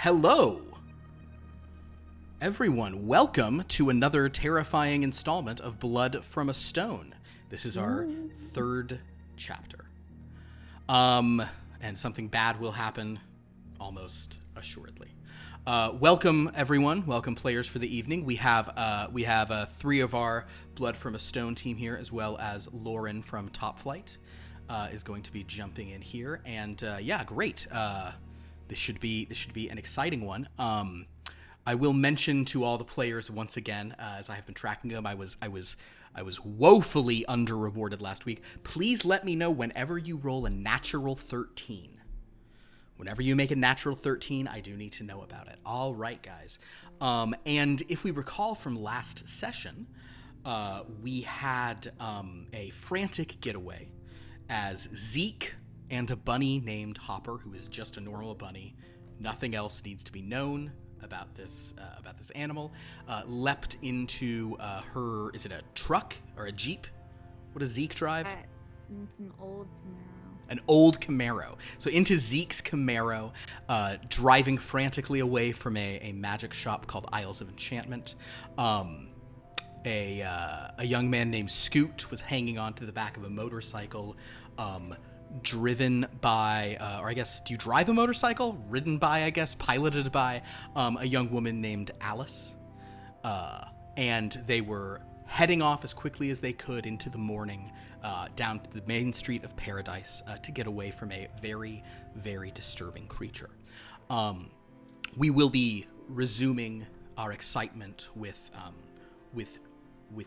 Hello, everyone. Welcome to another terrifying installment of Blood from a Stone. This is our third chapter. And something bad will happen almost assuredly. Welcome, everyone. Welcome, players, for the evening. We have three of our Blood from a Stone team here, as well as Lauren from Top Flight is going to be jumping in here. And yeah, great. This should be an exciting one. I will mention to all the players once again, as I have been tracking them. I was woefully under-rewarded last week. Please let me know whenever you roll a natural 13. Whenever you make a natural 13, I do need to know about it. All right, guys. And if we recall from last session, we had a frantic getaway as Zeke and a bunny named Hopper, who is just a normal bunny. Nothing else needs to be known about this animal. Leapt into her. Is it a truck or a Jeep? What does Zeke drive? It's an old Camaro. An old Camaro. So into Zeke's Camaro, driving frantically away from a magic shop called Isles of Enchantment. A young man named Scoot was hanging onto the back of a motorcycle, driven by, or I guess, do you drive a motorcycle? Ridden by, I guess, piloted by a young woman named Alice. And they were heading off as quickly as they could into the morning, down to the main street of Paradise, to get away from a very, very disturbing creature. We will be resuming our excitement with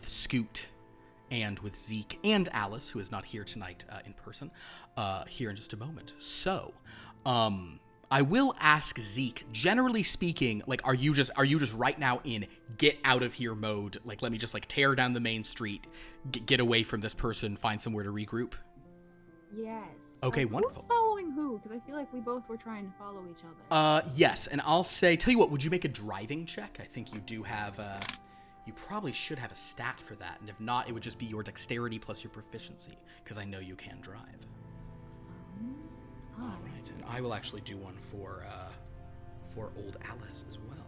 Scoot and with Zeke and Alice, who is not here tonight in person, here in just a moment. So, I will ask Zeke, generally speaking, like, are you just right now in get out of here mode? Like, let me just tear down the main street, get away from this person, find somewhere to regroup? Yes. Okay, wonderful. Who's following who? Because I feel like we both were trying to follow each other. Yes, and I'll say, tell you what, would you make a driving check? I think you do have, you probably should have a stat for that, and if not, it would just be your dexterity plus your proficiency, because I know you can drive. All right, and I will actually do one for old Alice as well.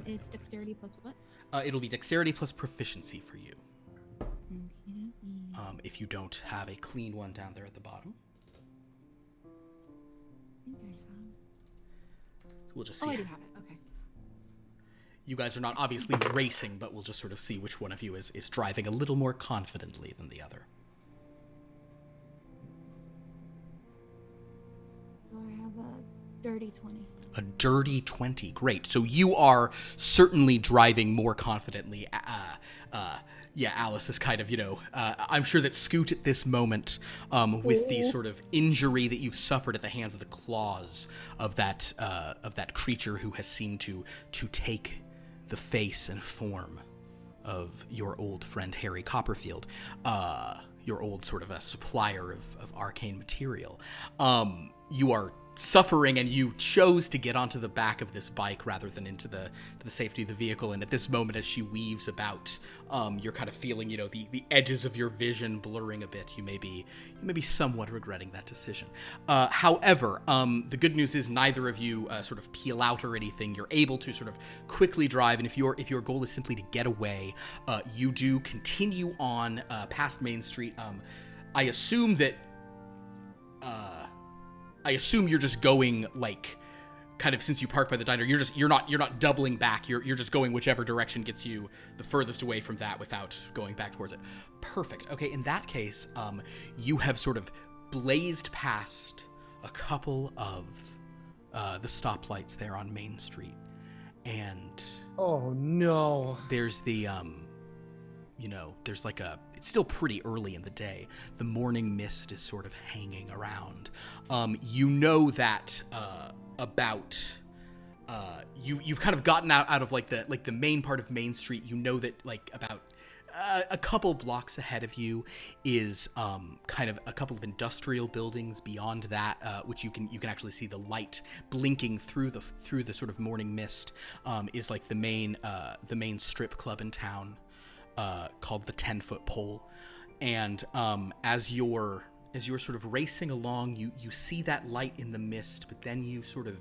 It's dexterity plus what? It'll be dexterity plus proficiency for you. If you don't have a clean one down there at the bottom. We'll just see. Oh, I do have it. Okay. You guys are not obviously racing, but we'll just sort of see which one of you is driving a little more confidently than the other. So I have a dirty 20. A dirty 20. Great. So you are certainly driving more confidently. Yeah, Alice is kind of, I'm sure that Scoot at this moment, with the sort of injury that you've suffered at the hands of the claws of that creature who has seemed to take the face and form of your old friend Harry Copperfield, your old sort of a supplier of arcane material. You are suffering, and you chose to get onto the back of this bike rather than into the safety of the vehicle. And at this moment, as she weaves about, you're kind of feeling, the edges of your vision blurring a bit. You may be somewhat regretting that decision. However, the good news is neither of you sort of peel out or anything. You're able to sort of quickly drive, and if your goal is simply to get away, you do continue on past Main Street. I assume you're just going, kind of, since you park by the diner, you're not doubling back. You're just going whichever direction gets you the furthest away from that without going back towards it. Perfect. Okay, in that case, you have sort of blazed past a couple of the stoplights there on Main Street, and oh no, there's the there's it's still pretty early in the day. The morning mist is sort of hanging around. You know that you've kind of gotten out of the main part of Main Street. You know that about a couple blocks ahead of you is kind of a couple of industrial buildings. Beyond that, which you can actually see the light blinking through the sort of morning mist, is the main strip club in town, called the 10-Foot Pole. And as you're as you're sort of racing along, you see that light in the mist, but then you sort of,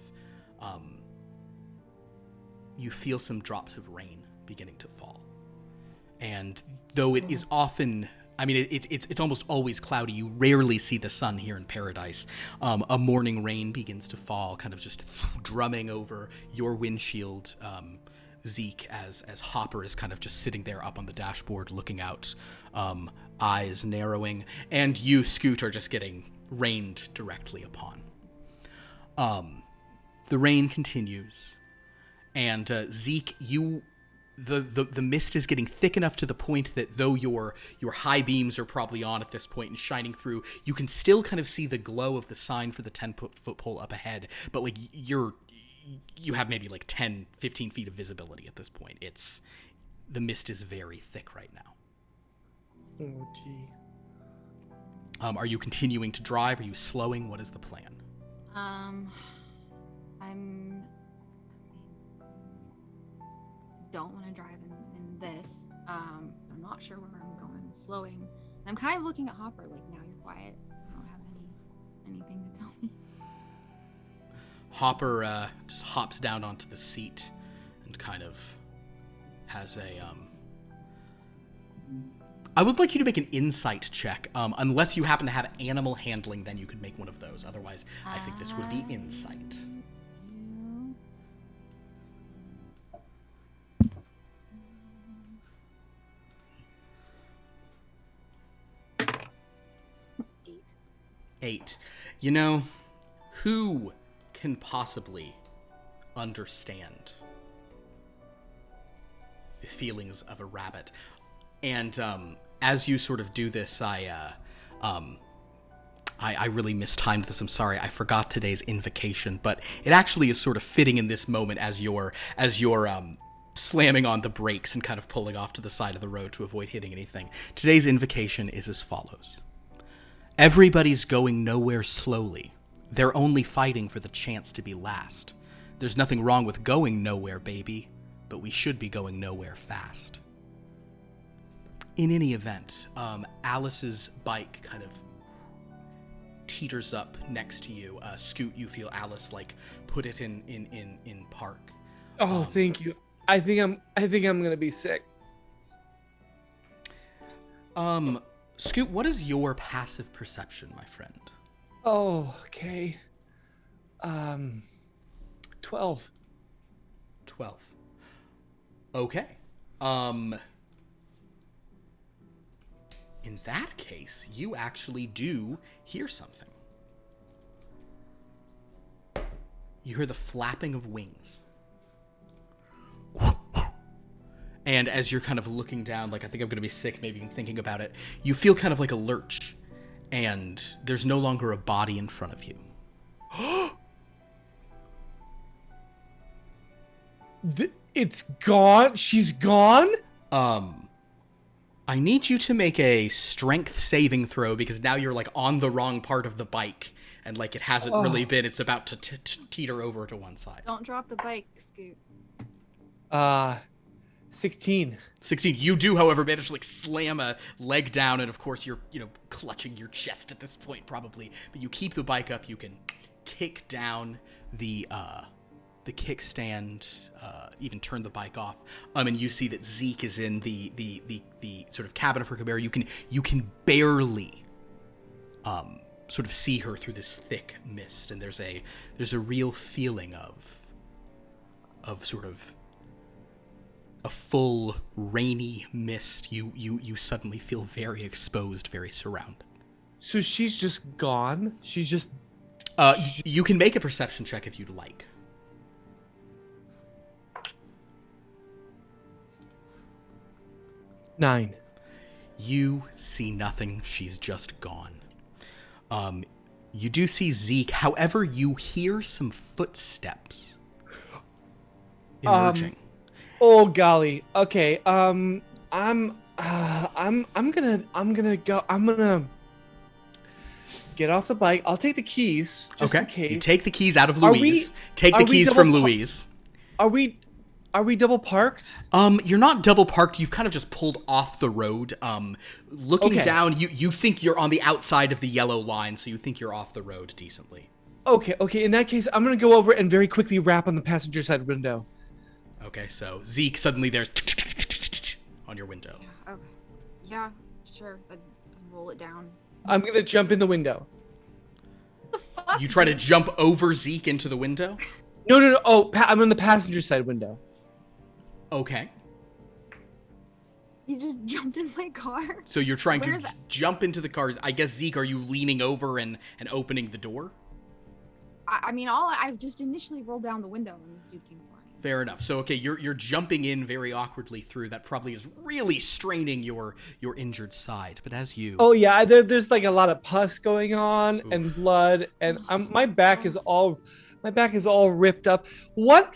you feel some drops of rain beginning to fall. And though it is often, I mean, it's almost always cloudy, you rarely see the sun here in Paradise. A morning rain begins to fall, kind of just drumming over your windshield, Zeke, as Hopper is kind of just sitting there up on the dashboard looking out, eyes narrowing, and you, Scoot, are just getting rained directly upon. The rain continues, and Zeke, the mist is getting thick enough to the point that though your high beams are probably on at this point and shining through, you can still kind of see the glow of the sign for the 10-foot pole up ahead, but like you have maybe like 10, 15 feet of visibility at this point. The mist is very thick right now. Oh, gee. Are you continuing to drive? Are you slowing? What is the plan? Don't want to drive in this. I'm not sure where I'm going. I'm slowing. I'm kind of looking at Hopper like, now you're quiet. I don't have anything to tell me. Hopper just hops down onto the seat and kind of has a I would like you to make an insight check. Unless you happen to have animal handling, then you could make one of those. Otherwise, I think this would be insight. 8. You know, who can possibly understand the feelings of a rabbit? And as you sort of do this, I really mistimed this. I'm sorry. I forgot today's invocation, but it actually is sort of fitting in this moment as you're slamming on the brakes and kind of pulling off to the side of the road to avoid hitting anything. Today's invocation is as follows. Everybody's going nowhere slowly. They're only fighting for the chance to be last. There's nothing wrong with going nowhere, baby, but we should be going nowhere fast. In any event, Alice's bike kind of teeters up next to you. Scoot, you feel Alice like put it in park. Oh, thank you. I think I'm gonna be sick. Scoot, what is your passive perception, my friend? Oh, okay. 12. 12. Okay. In that case, you actually do hear something. You hear the flapping of wings. And as you're kind of looking down, like, I think I'm going to be sick, maybe even thinking about it, you feel kind of like a lurch. And there's no longer a body in front of you. It's gone? She's gone? I need you to make a strength saving throw because now you're like on the wrong part of the bike and like it hasn't really been. It's about to teeter over to one side. Don't drop the bike, Scoot. 16. 16. You do, however, manage to like slam a leg down, and of course you're clutching your chest at this point probably. But you keep the bike up. You can kick down the kickstand, even turn the bike off. And you see that Zeke is in the sort of cabin of her Camaro. You can barely sort of see her through this thick mist, and there's a real feeling of sort of a full rainy mist. You suddenly feel very exposed, very surrounded. So she's just gone? She's just... You can make a perception check if you'd like. 9. You see nothing. She's just gone. You do see Zeke. However, you hear some footsteps emerging. Oh golly. Okay. I'm gonna get off the bike. I'll take the keys just in case. You take the keys out of Louise. Take the keys from Louise. Are we Are we double parked? You're not double parked. You've kind of just pulled off the road. Looking Okay. down, you think you're on the outside of the yellow line, so you think you're off the road decently. Okay. In that case, I'm gonna go over and very quickly rap on the passenger side window. Okay, so Zeke, suddenly there's on your window. Okay. Yeah, sure. I'd roll it down. I'm gonna jump in the window. What the fuck? You try to jump over Zeke into the window? No. Oh, I'm on the passenger side window. Okay. You just jumped in my car? So you're trying Where's to that? jump into the car. I guess, Zeke, are you leaning over and opening the door? I mean, I just initially rolled down the window and this dude came flying. Fair enough. So, okay, you're jumping in very awkwardly through. That probably is really straining your injured side. But as you... Oh yeah, there's like a lot of pus going on and blood, and my back is all ripped up. What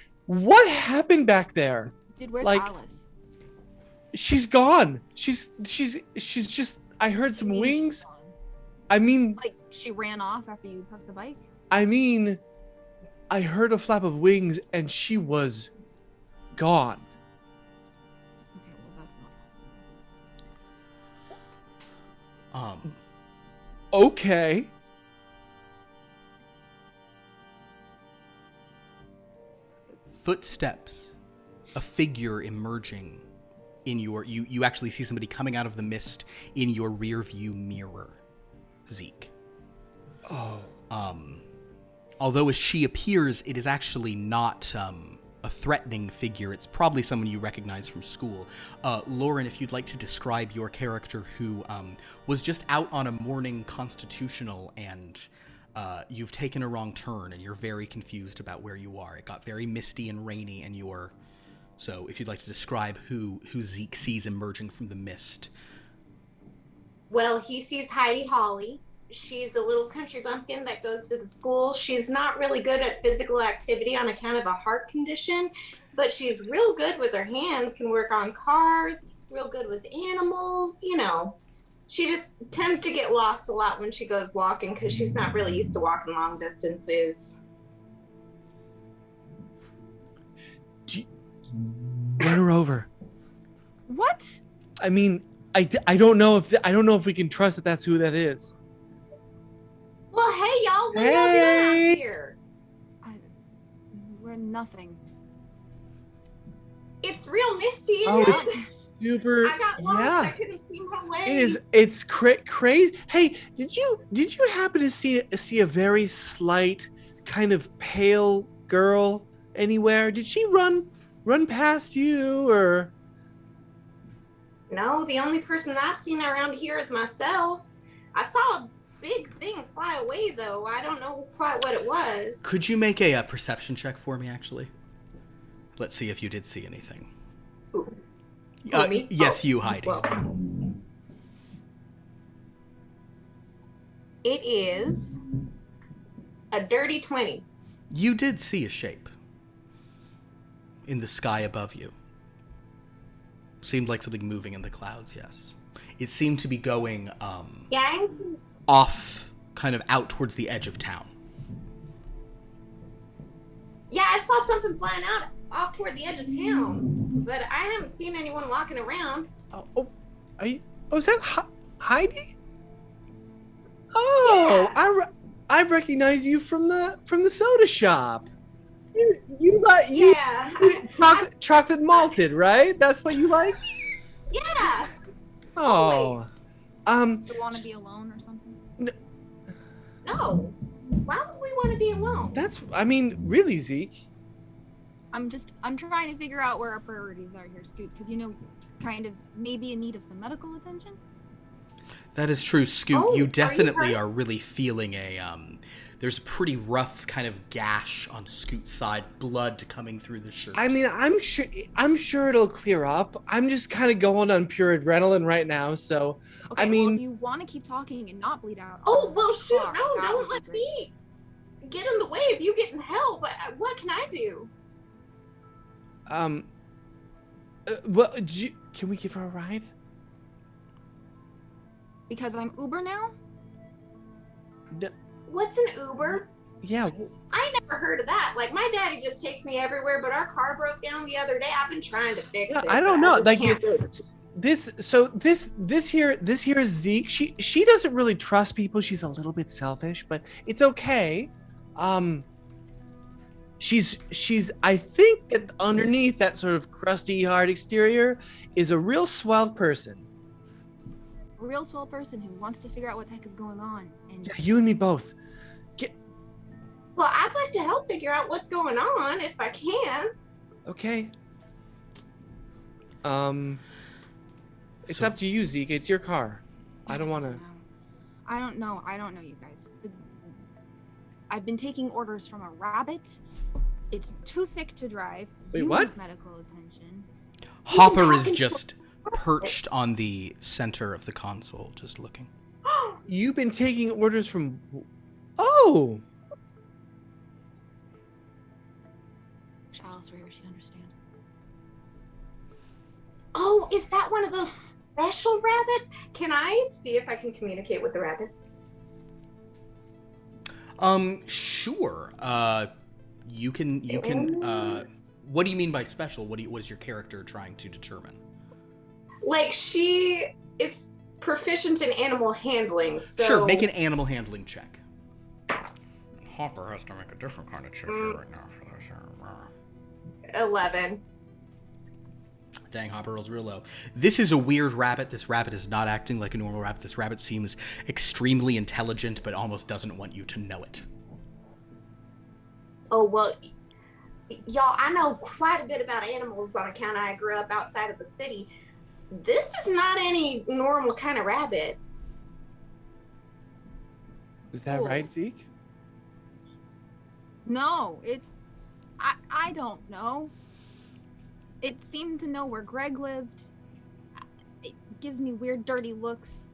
happened back there? Dude, where's Like- Alice? She's gone. She's just. I heard some You mean she's wings. gone? I mean, Like, she ran off after you parked the bike? I heard a flap of wings and she was gone. Okay, well, that's not possible. Okay. Footsteps. A figure emerging in your... You actually see somebody coming out of the mist in your rear view mirror, Zeke. Oh. Although as she appears, it is actually not a threatening figure. It's probably someone you recognize from school. Lauren, if you'd like to describe your character who was just out on a morning constitutional and you've taken a wrong turn and you're very confused about where you are. It got very misty and rainy and you're... So if you'd like to describe who Zeke sees emerging from the mist. Well, he sees Heidi Holly. She's a little country bumpkin that goes to the school. She's not really good at physical activity on account of a heart condition, but she's real good with her hands, can work on cars, real good with animals, you know. She just tends to get lost a lot when she goes walking because she's not really used to walking long distances. Run her over. What? I mean, I don't know if we can trust that that's who that is. Well, hey, y'all, what are y'all doing Hey. out here? We're nothing. It's real misty. Oh, isn't it's it? super. I got lost. I Yeah. couldn't see my way. It's crazy. Hey, did you happen to see a very slight, kind of pale girl anywhere? Did she run past you or? No, the only person I've seen around here is myself. I saw a big thing fly away, though. I don't know quite what it was. Could you make a perception check for me, actually? Let's see if you did see anything. Who? Oh, me? Yes, Oh, you, Heidi. well. It is a dirty 20. You did see a shape in the sky above you. Seemed like something moving in the clouds, yes. It seemed to be going Yeah, off, kind of out towards the edge of town. I saw something flying out off toward the edge of town, but I haven't seen anyone walking around. Is that Heidi? Oh, Yeah. I recognize you from the soda shop. You Yeah, chocolate malted, right? That's what you like? yeah. Oh. Do you want to be alone or something? No, why would we want to be alone? Really, Zeke. I'm trying to figure out where our priorities are here, Scoot, because kind of maybe in need of some medical attention. That is true, Scoot. Oh, are you you definitely hurt? are really feeling there's a pretty rough kind of gash on Scoot's side, blood coming through the shirt. I mean, I'm sure it'll clear up. I'm just kind of going on pure adrenaline right now, so Okay, I well, mean- if you want to keep talking and not bleed out. Oh, on well, the shoot, car, no, that don't would let be great. me get in the way of you getting help. What can I do? well, can we give her a ride? Because I'm Uber now? No, What's an Uber? yeah. I never heard of that. Like my daddy just takes me everywhere, but our car broke down the other day. I've been trying to fix it. I don't but know. just Like can't do it. this here is Zeke. She doesn't really trust people. She's a little bit selfish, but it's okay. She's I think that underneath that sort of crusty hard exterior is a real swell person. A real swell person who wants to figure out what the heck is going on. And Yeah, you and me both. Well, I'd like to help figure out what's going on if I can. Okay. It's So- up to you, Zeke. It's your car. I don't want to. I don't know, you guys. I've been taking orders from a rabbit. It's too thick to drive. Wait, You what? need medical attention. Hopper is talking to- just perched on the center of the console, just looking. You've been taking orders from. Oh. Chalice, where she'd understand. Oh, is that one of those special rabbits? Can I see if I can communicate with the rabbit? Sure. You can, what do you mean by special? What is your character trying to determine? Like she is proficient in animal handling, so Sure, make an animal handling check. Hopper has to make a different kind of check here right now. 11. Dang, Hopper rolls real low. This is a weird rabbit. This rabbit is not acting like a normal rabbit. This rabbit seems extremely intelligent, but almost doesn't want you to know it. Oh well, y'all, I know quite a bit about animals on account I grew up outside of the city. This is not any normal kind of rabbit. Is that Cool. right, Zeke? No, it's I don't know. It seemed to know where Greg lived. It gives me weird, dirty looks.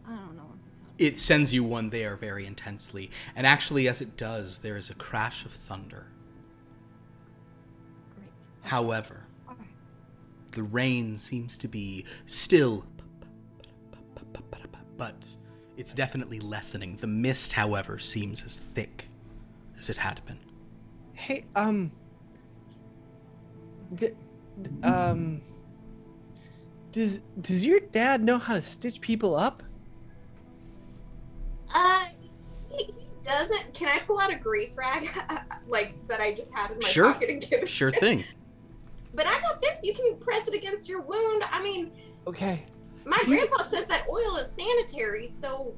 I don't know what to tell you. It sends you one there very intensely. And actually, as it does, there is a crash of thunder. Great. However, Okay. the rain seems to be still, but it's definitely lessening. The mist, however, seems as thick as it had been. Hey, does your dad know how to stitch people up? He doesn't. Can I pull out a grease rag, like that I just had in my Sure. pocket and give it? Sure thing. But I got this. You can press it against your wound. I mean, Okay. my grandpa says that oil is sanitary, so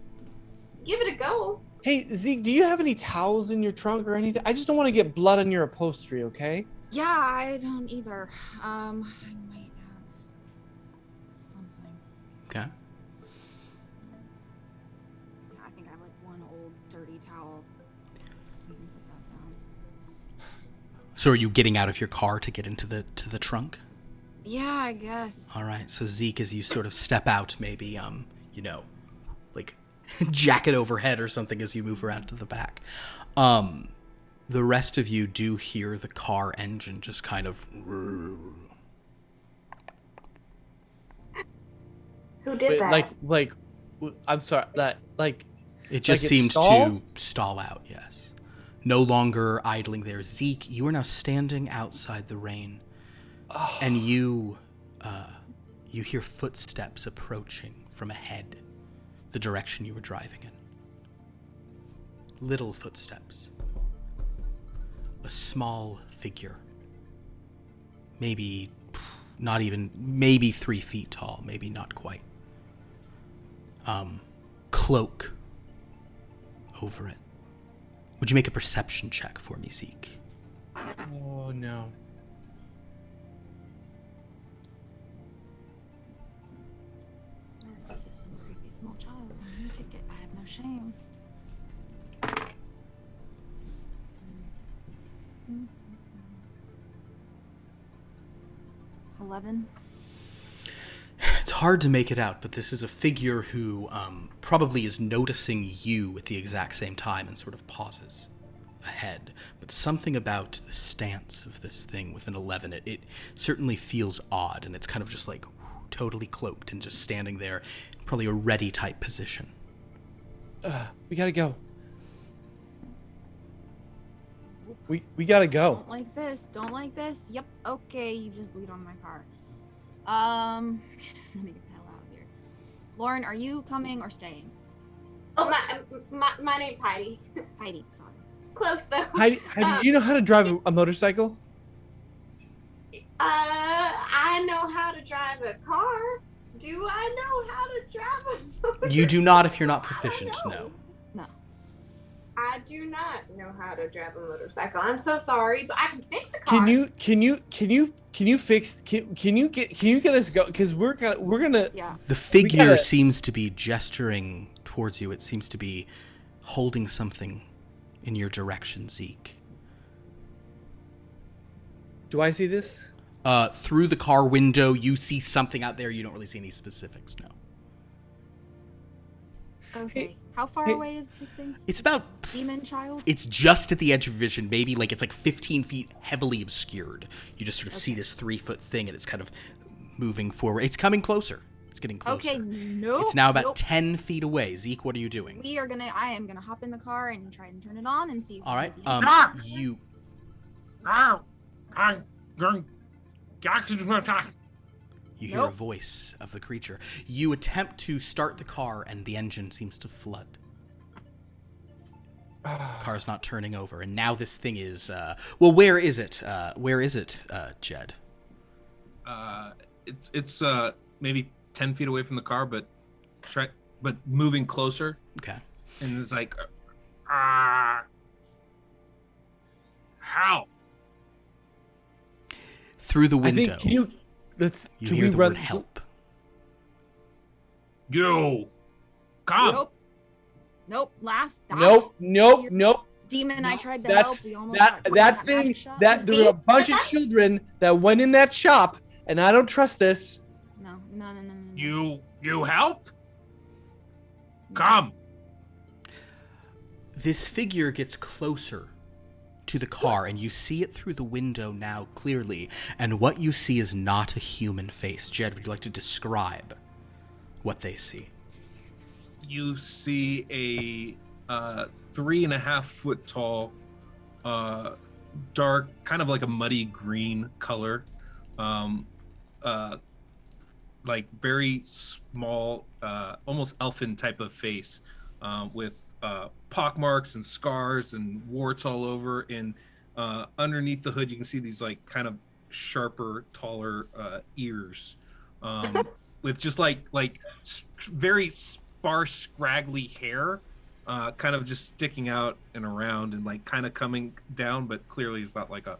give it a go. Hey, Zeke, do you have any towels in your trunk or anything? I just don't want to get blood on your upholstery, okay? Yeah, I don't either. I might have something. Okay. Yeah, I think I have like one old dirty towel. You can put that down. So are you getting out of your car to get into the trunk? Yeah, I guess. All right. So Zeke, as you sort of step out, maybe like jacket overhead or something as you move around to the back. The rest of you do hear the car engine just kind of. Who did Wait, that? I'm sorry, It just Like it seemed stalled? to stall out, yes. No longer idling there. Zeke, you are now standing outside the rain, and you hear footsteps approaching from ahead, the direction you were driving in. Little footsteps. A small figure. Maybe 3 feet tall, maybe not quite. Cloak over it. Would you make a perception check for me, Zeke? oh no. This is some creepy small child. You take it. I have no shame. Mm. 11. It's hard to make it out, but this is a figure who probably is noticing you at the exact same time and sort of pauses ahead. But something about the stance of this thing with an 11, it certainly feels odd, and it's kind of just like totally cloaked and just standing there, probably a ready type position. We gotta go. We gotta go. Don't like this. Don't like this. Yep. Okay, you just bleed on my car. Let me get the hell out of here. Lauren, are you coming or staying? Oh, my name's Heidi. Heidi, sorry. Close though. Heidi, do you know how to drive a motorcycle? I know how to drive a car. Do I know how to drive a motorcycle? You do not if you're not proficient, I no. don't know. No. I do not know how to drive a motorcycle. I'm so sorry, but I can fix a car. Can you get us go? Because we're gonna. Yeah. The figure gotta- seems to be gesturing towards you. It seems to be holding something in your direction, Zeke. Do I see this? Through the car window, you see something out there. You don't really see any specifics, no. Okay. How far hey- away is the thing? It's about... Demon child? It's just at the edge of vision. Maybe like it's like 15 feet heavily obscured. You just sort of see this 3-foot thing, and it's kind of moving forward. It's coming closer. It's getting closer. Okay, nope. It's now about nope. 10 feet away. Zeke, what are you doing? I am gonna hop in the car and try and turn it on and see if All right. we can- You... You hear a Nope. voice of the creature. You attempt to start the car, and the engine seems to flood. Car's not turning over, and now this thing is... well, where is it? Jed? It's maybe 10 feet away from the car, but moving closer. Okay. And it's like, help! Through the I window, think. Can you hear we the run? word help. You come! Nope. Nope. Last. Nope. Demon, I tried to That's help. We almost that got that thing. shot. That there were a bunch of children that went in that shop, and I don't trust this. No. You help? Come! This figure gets closer to the car, and you see it through the window now clearly, and what you see is not a human face. Jed, would you like to describe what they see? You see a 3.5 foot tall, dark, kind of like a muddy green color, like very small, almost elfin type of face, with pock marks and scars and warts all over. And underneath the hood, you can see these like kind of sharper, taller ears, with just like very sparse, scraggly hair, kind of just sticking out and around and like kind of coming down, but clearly it's not like a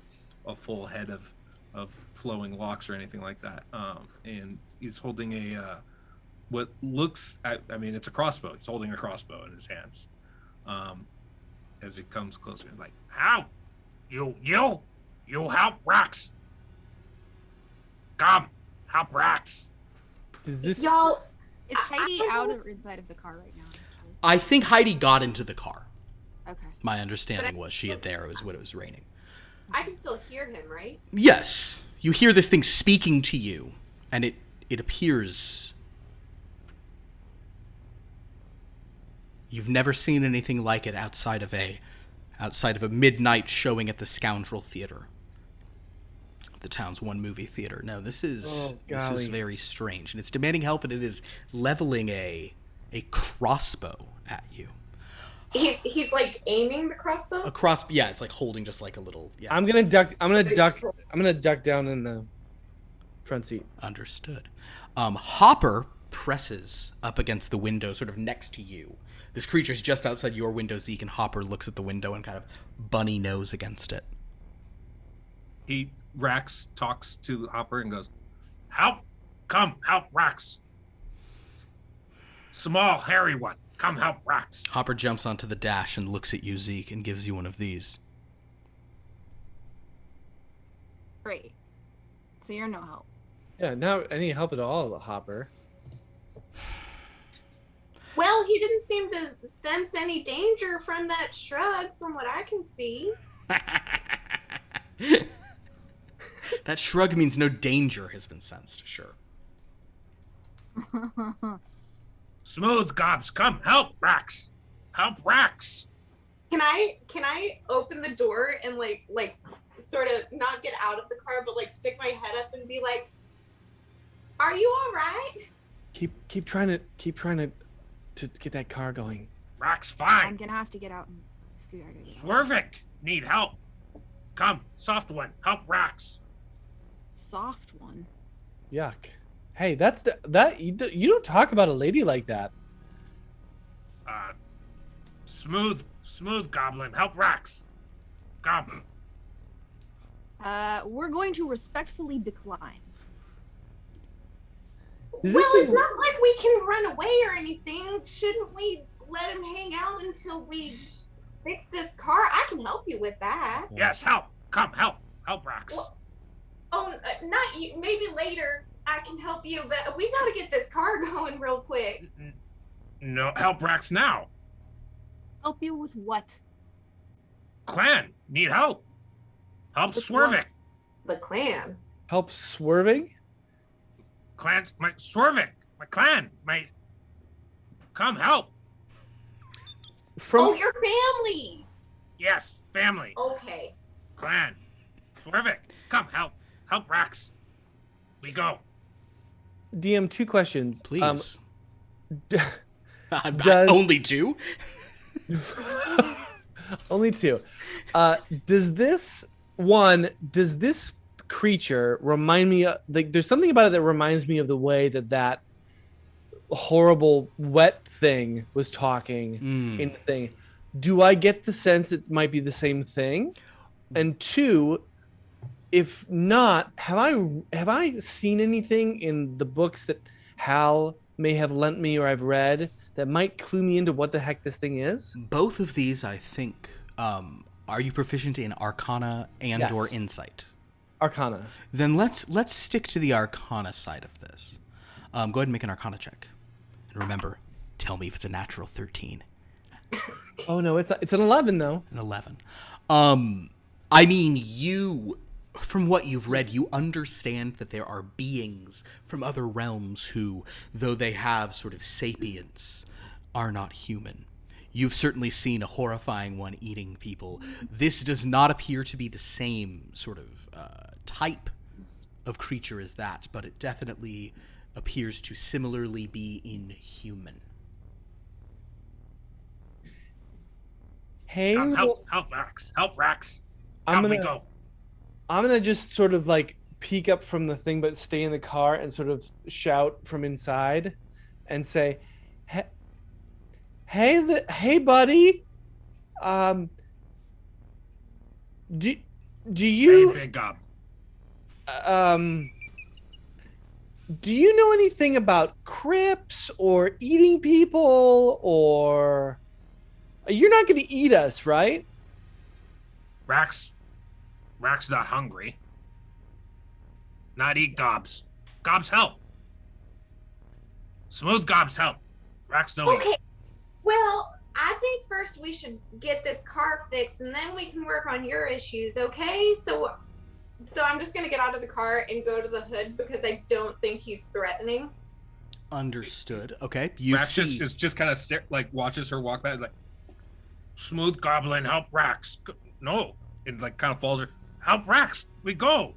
full head of flowing locks or anything like that. And he's holding a what looks, I mean, it's a crossbow. He's holding a crossbow in his hands. As it comes closer, like, help! You help Rex! Come, help Rex! Does this? Y'all, Is Heidi out or inside of the car right now? Actually? I think Heidi got into the car. Okay. My understanding was she had there. It was when it was raining. I can still hear him, right? Yes, you hear this thing speaking to you, and it appears... You've never seen anything like it outside of a midnight showing at the Scoundrel Theater, the town's one movie theater. No, this is very strange, and it's demanding help, and it is leveling a crossbow at you. He's like aiming the crossbow. Yeah, it's like holding just like a little. Yeah, I'm gonna duck down in the front seat. understood. Hopper presses up against the window, sort of next to you. This creature's just outside your window, Zeke, and Hopper looks at the window and kind of bunny nose against it. Rax talks to Hopper and goes, help! Come, help Rax! Small, hairy one, come help Rax! Hopper jumps onto the dash and looks at you, Zeke, and gives you one of these. Great. So you're no help. Yeah, not any help at all, Hopper. Well, he didn't seem to sense any danger from that shrug, from what I can see. That shrug means no danger has been sensed, sure. Smooth, Gobs, come help Rax! Help Rax! Can I open the door and like sort of not get out of the car, but like stick my head up and be like, "Are you all right?" Keep trying to get that car going. Rax, I'm fine. gonna have to get out and scoot. I gotta get out. Swervik, need help. Come, soft one, help Rax. Soft one. Yuck. Hey, you don't talk about a lady like that. Smooth goblin, help Rax. Come. We're going to respectfully decline. Is Well, this it's the- not like we can run away or anything. Shouldn't we let him hang out until we fix this car? I can help you with that. Yes, help. Come, help Rax. Well, not you. Maybe later I can help you, but we gotta get this car going real quick. No, help Rax now. Help you with what? Clan, need help. Help With Swervik. The clan. help swerving? Clan, my Swervik, my clan, my. Come, help. From Oh, your family. Yes, family, Okay. clan, Swervik, come, help Rax. We go. DM, 2 questions. Please. does- Only 2? Only 2. Does this creature remind me of, like, there's something about it that reminds me of the way that horrible wet thing was talking in the thing. Do I get the sense it might be the same thing? And 2, if not, have I seen anything in the books that Hal may have lent me or I've read that might clue me into what the heck this thing is? Both of these, I think, are you proficient in Arcana and Yes. or Insight? Arcana. Then let's stick to the Arcana side of this. Go ahead and make an Arcana check. And remember, tell me if it's a natural 13. Oh no, it's an 11 though. An 11. I mean, you, from what you've read, you understand that there are beings from other realms who, though they have sort of sapience, are not human. You've certainly seen a horrifying one eating people. This does not appear to be the same sort of type of creature as that, but it definitely appears to similarly be inhuman. Hey, Come, little- help Rax. Help Rax. I'm Come, we gonna go. I'm gonna just sort of like peek up from the thing, but stay in the car and sort of shout from inside, and say, "Hey, buddy, do Hey, you big gob. do you know anything about crypts or eating people, or you're not gonna eat us, right?" Rax not hungry. Not eat gobs. Gobs help. Smooth gobs help. Rax no eat. Okay. Well, I think first we should get this car fixed, and then we can work on your issues. Okay? So I'm just gonna get out of the car and go to the hood because I don't think he's threatening. Understood. Okay. You Rax see. just kind of watches her walk back, like, Smooth goblin help Rax. No. and like kind of falls her. Help Rax. We go.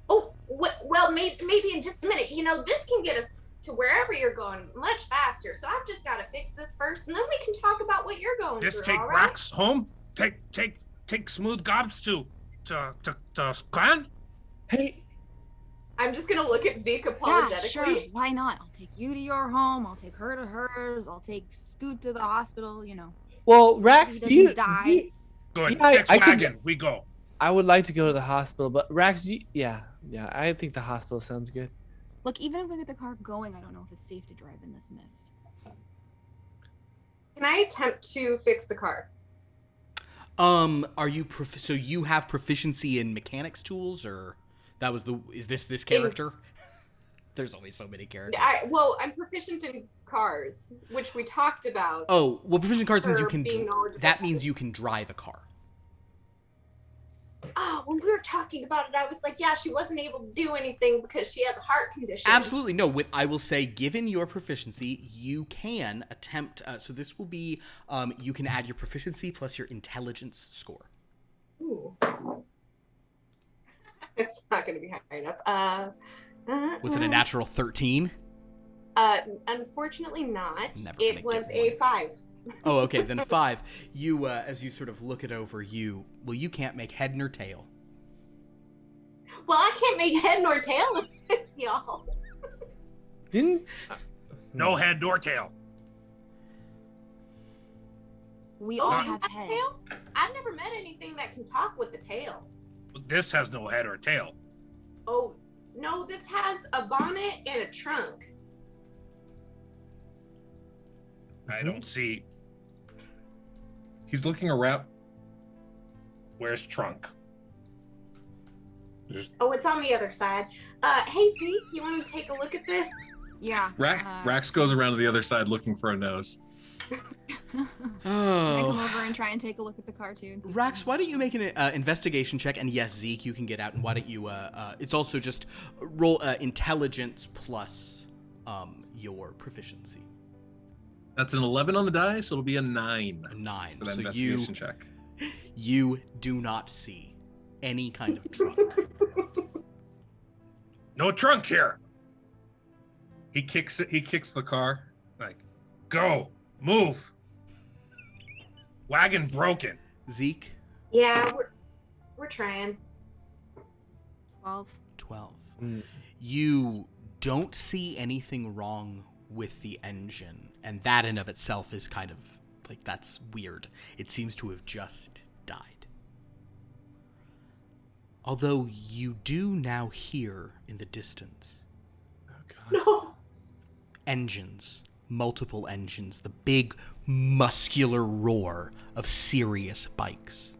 Oh, well, maybe in just a minute. You know, this can get us to wherever you're going much faster. So I've just got to fix this first, and then we can talk about what you're going Just through. take all right? Rax home. Take Smooth gobs to clan. Hey, I'm just gonna look at Zeke Yeah, apologetically. sure. Why not? I'll take you to your home. I'll take her to hers. I'll take Scoot to the hospital. You know. well, Rax, He do you? doesn't die. do you- Good. Yeah, Fix I can- wagon. We go. I would like to go to the hospital, but Rax, yeah, I think the hospital sounds good. Look, even if we get the car going, I don't know if it's safe to drive in this mist. Can I attempt to fix the car? Are you so you have proficiency in mechanics tools, or is this character? There's only so many characters. I'm proficient in cars, which we talked about. Oh, well, proficient cards means you For can. being knowledgeable. That means you can drive a car. Oh, when we were talking about it, I was like, yeah, she wasn't able to do anything because she has a heart condition. Absolutely. No, I will say, given your proficiency, you can attempt, so this will be, you can add your proficiency plus your intelligence score. Ooh. It's not going to be high enough. Was it a natural 13? Unfortunately not. It was a 5. Oh, okay, then 5. You, as you sort of look it over, you can't make head nor tail. Well, I can't make head nor tail of this, y'all. Didn't No head nor tail. We all you have have heads. tail? I've never met anything that can talk with a tail. This has no head or tail. Oh, no, this has a bonnet and a trunk. I don't see. He's looking around. Where's trunk? Oh, it's on the other side. Hey, Zeke, you want to take a look at this? Yeah. Rax goes around to the other side looking for a nose. Can I come Oh. over and try and take a look at the cartoons? Rax, why don't you make an investigation check? And yes, Zeke, you can get out. And why don't you, it's also just roll intelligence plus your proficiency. That's an 11 on the die, so it'll be a 9 A 9. for that So investigation check. you do not see any kind of trunk. No trunk here. He kicks it. He kicks the car. Like, go, move. Wagon broken. Zeke, Yeah, we're trying. 12. 12. Mm. You don't see anything wrong with the engine, and that in of itself is kind of like, that's weird. It seems to have just died. Although you do now hear in the distance Oh God. No. engines, multiple engines, the big muscular roar of serious bikes.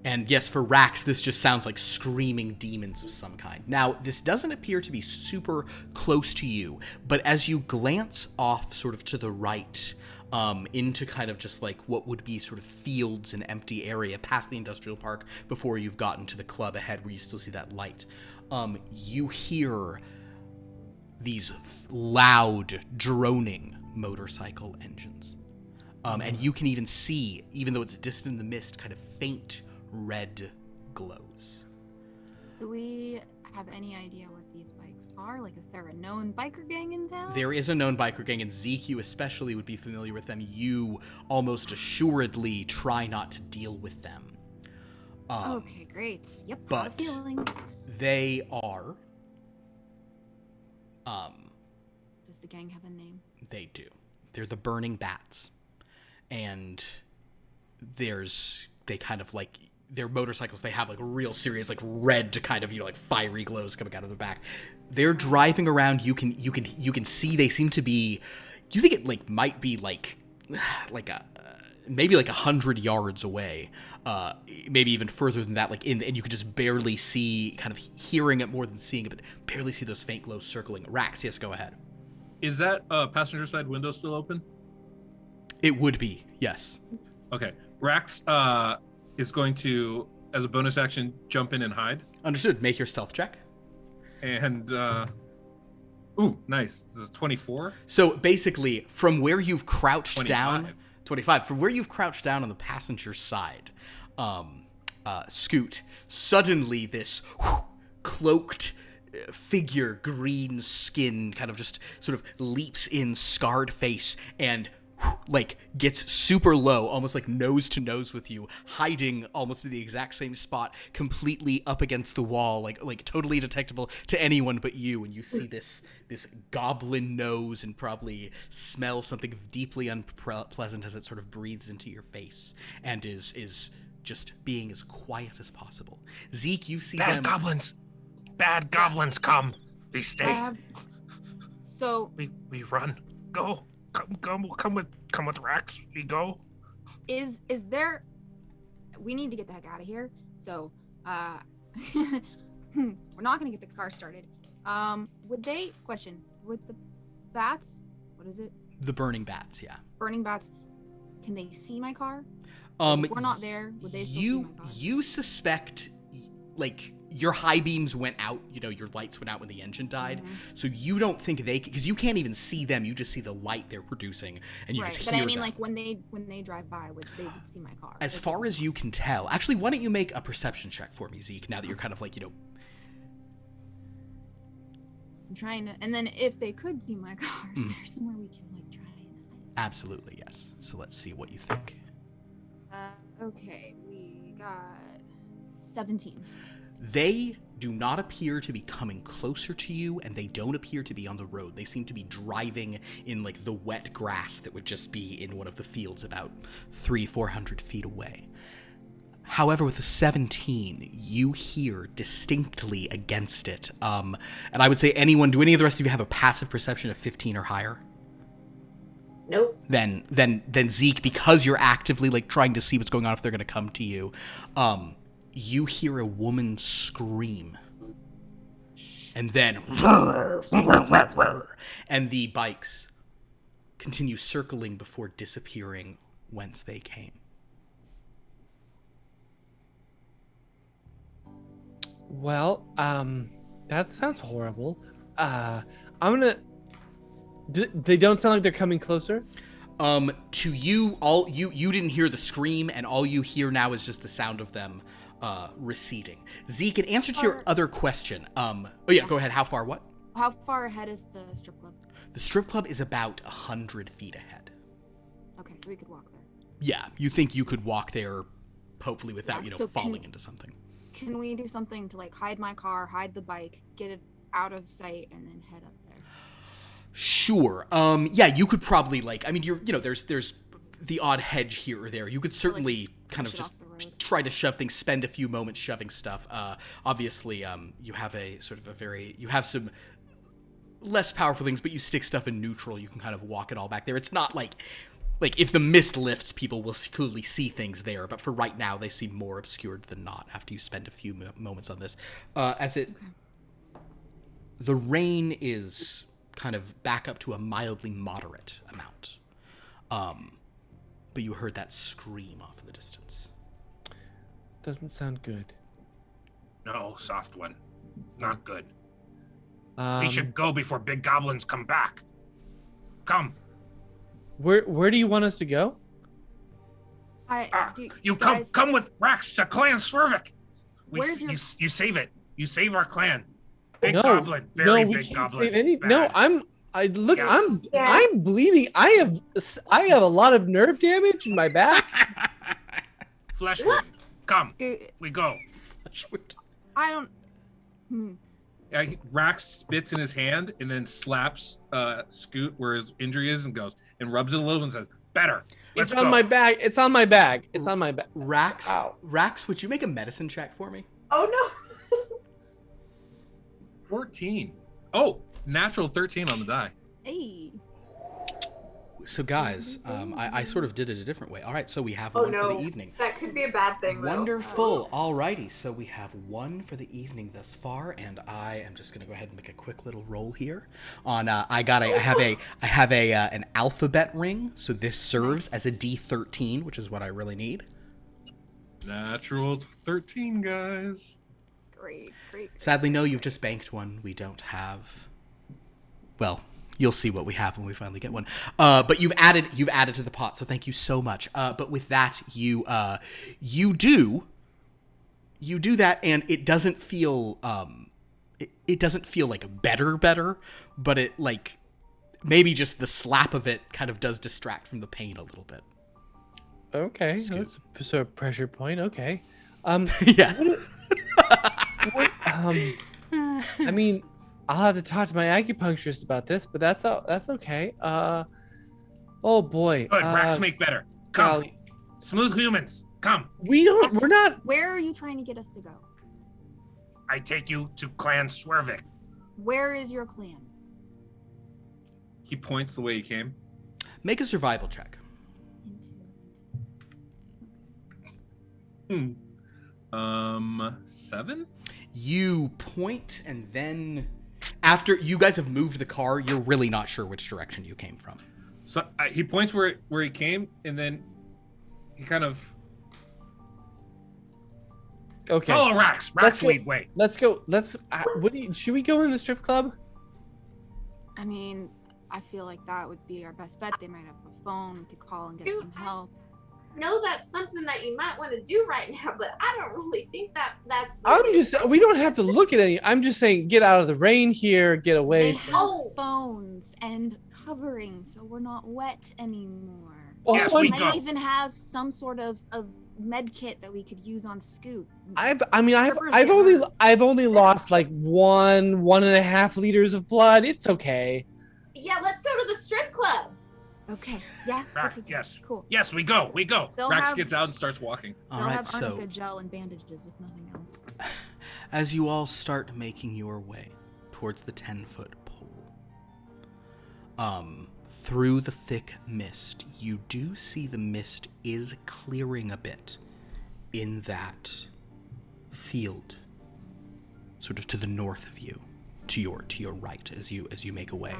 And yes, for Rax, this just sounds like screaming demons of some kind. Now, this doesn't appear to be super close to you, but as you glance off sort of to the right, into kind of just like what would be sort of fields and empty area past the industrial park before you've gotten to the club ahead where you still see that light, you hear these loud, droning motorcycle engines. And you can even see, even though it's distant in the mist, kind of faint red glows. Do we have any idea what these bikes are? Like, is there a known biker gang in town? There is a known biker gang, and Zeke, you especially would be familiar with them. You almost assuredly try not to deal with them. Okay, great. Yep, got but- a feeling. They are... Does the gang have a name? They do. They're the Burning Bats. And they kind of like, their motorcycles, they have like real serious like red kind of, like fiery glows coming out of the back. They're driving around. You can see they seem to be, you think it like might be like maybe like 100 yards away, maybe even further than that, like and you could just barely see, kind of hearing it more than seeing it, but barely see those faint glows circling. Rax, yes, go ahead. Is that passenger side window still open? It would be, yes. Okay. Rax is going to, as a bonus action, jump in and hide. Understood. Make your stealth check. And ooh, nice. This is 24. So basically, from where you've crouched 25. down, 25, from where you've crouched down on the passenger side, Scoot, suddenly this cloaked figure, green skin, kind of just sort of leaps in, scarred face, and like gets super low, almost like nose to nose with you, hiding almost in the exact same spot, completely up against the wall, like totally detectable to anyone but you. And you see this goblin nose and probably smell something deeply unpleasant as it sort of breathes into your face and is just being as quiet as possible. Zeke, you see them. Bad goblins come. We stay. So We run. Go. Come with Rax. We go. is there? We need to get the heck out of here. So, we're not gonna get the car started. Would the bats? What is it? The burning bats, yeah. Burning bats. Can they see my car? Um, If we're not there, would they still see you my car? you suspect, like, your high beams went out, your lights went out when the engine died, so you don't think because you can't even see them, you just see the light they're producing, and you Right, just but hear I mean, them. like when they drive by, they would see my car. As far as you can tell, actually, why don't you make a perception check for me, Zeke, now that you're kind of like, I'm trying to, and then if they could see my car, is there somewhere we can like try and absolutely, yes. So let's see what you think. hide? Okay, we got 17. They do not appear to be coming closer to you, and they don't appear to be on the road. They seem to be driving in, like, the wet grass that would just be in one of the fields about 300-400 feet away. However, with the 17, you hear distinctly against it. And I would say do any of the rest of you have a passive perception of 15 or higher? Nope. Then Zeke, because you're actively, like, trying to see what's going on if they're going to come to you, you hear a woman scream. And then, and the bikes continue circling before disappearing whence they came. Well, that sounds horrible. I'm gonna. They don't sound like they're coming closer. To you, you didn't hear the scream, and all you hear now is just the sound of them receding. Zeke, in answer to your other question, go ahead. How far? What? How far ahead is the strip club? The strip club is about 100 feet ahead. Okay, so we could walk there. Yeah, you think you could walk there, hopefully without, Yeah, so falling into something. Can we do something to like hide my car, hide the bike, get it out of sight, and then head up there? Sure. Yeah, you could probably, like, I mean, there's the odd hedge here or there. You could certainly kind of push it just off the road. try to shove things, spend a few moments shoving stuff. Obviously, you have you have some less powerful things, but you stick stuff in neutral, you can kind of walk it all back there. It's not like if the mist lifts, people will clearly see things there, but for right now, they seem more obscured than not after you spend a few moments on this. The rain is kind of back up to a mildly moderate amount. But you heard that scream off in the distance. Doesn't sound good. No, soft one. Not good. Um, We should go before big goblins come back. Come. Where do you want us to go? You guys- come with Rax to Clan Swervik. Where's your- You save it. You save our clan. Big No, goblin. no, Very we big can't goblin. save any. Bad. No, look. Yes. I'm bleeding. I have a lot of nerve damage in my back. Flesh wound. Come. Uh, We go. I don't. Rax spits in his hand and then slaps Scoot where his injury is and goes and rubs it a little and says, "Better. Let's It's on go." my bag. It's on my bag. It's on my back. Rax, Ow. would you make a medicine check for me? Oh no. 14. Oh, natural 13 on the die. Hey. So, guys, I sort of did it a different way. All right, so we have Oh one no. for the evening. That could be a bad thing. Though. Wonderful. Alrighty, so we have one for the evening thus far, and I am just gonna go ahead and make a quick little roll here. On I have an alphabet ring, so this serves as a D13, which is what I really need. Natural 13, guys. Great. Sadly, no, you've just banked one. We don't have. Well, you'll see what we have when we finally get one. But you've added to the pot, so thank you so much. But with that, you do that, and it doesn't feel it doesn't feel like better, but it, like, maybe just the slap of it kind of does distract from the pain a little bit. Okay, Scoot. that's a pressure point. Okay. Yeah. I mean, I'll have to talk to my acupuncturist about this, but that's okay. Oh boy. Good. Rax make better. Come. golly. Smooth humans. Come. We're not. Where are you trying to get us to go? I take you to Clan Swervik. Where is your clan? He points the way he came. Make a survival check. 7? You point, and then after you guys have moved the car, you're really not sure which direction you came from. So he points where he came, and then he kind of Okay. Follow Rax. Rax go. lead way. Let's go. Should we go in the strip club? I mean, I feel like that would be our best bet. They might have a phone. We could call and get some help. No, that's something that you might want to do right now, but I don't really think that's. We don't have to look at any. I'm just saying, get out of the rain here, get away. They have phones and covering, so we're not wet anymore. Yes, Also, we Might go. even have some sort of med kit that we could use on Scoot. I've Trevor's only lost like 1.5 liters of blood. It's okay. Yeah, let's go to the strip club. Okay, yeah. Rax, okay, yes. Cool. Yes, we go. We go. They'll Rax have, gets out and starts walking. All they'll right, have so arnica gel and bandages, if nothing else. as you all start making your way towards the 10-foot pole, through the thick mist, you do see the mist is clearing a bit in that field, sort of to the north of you, to your right as you make a way.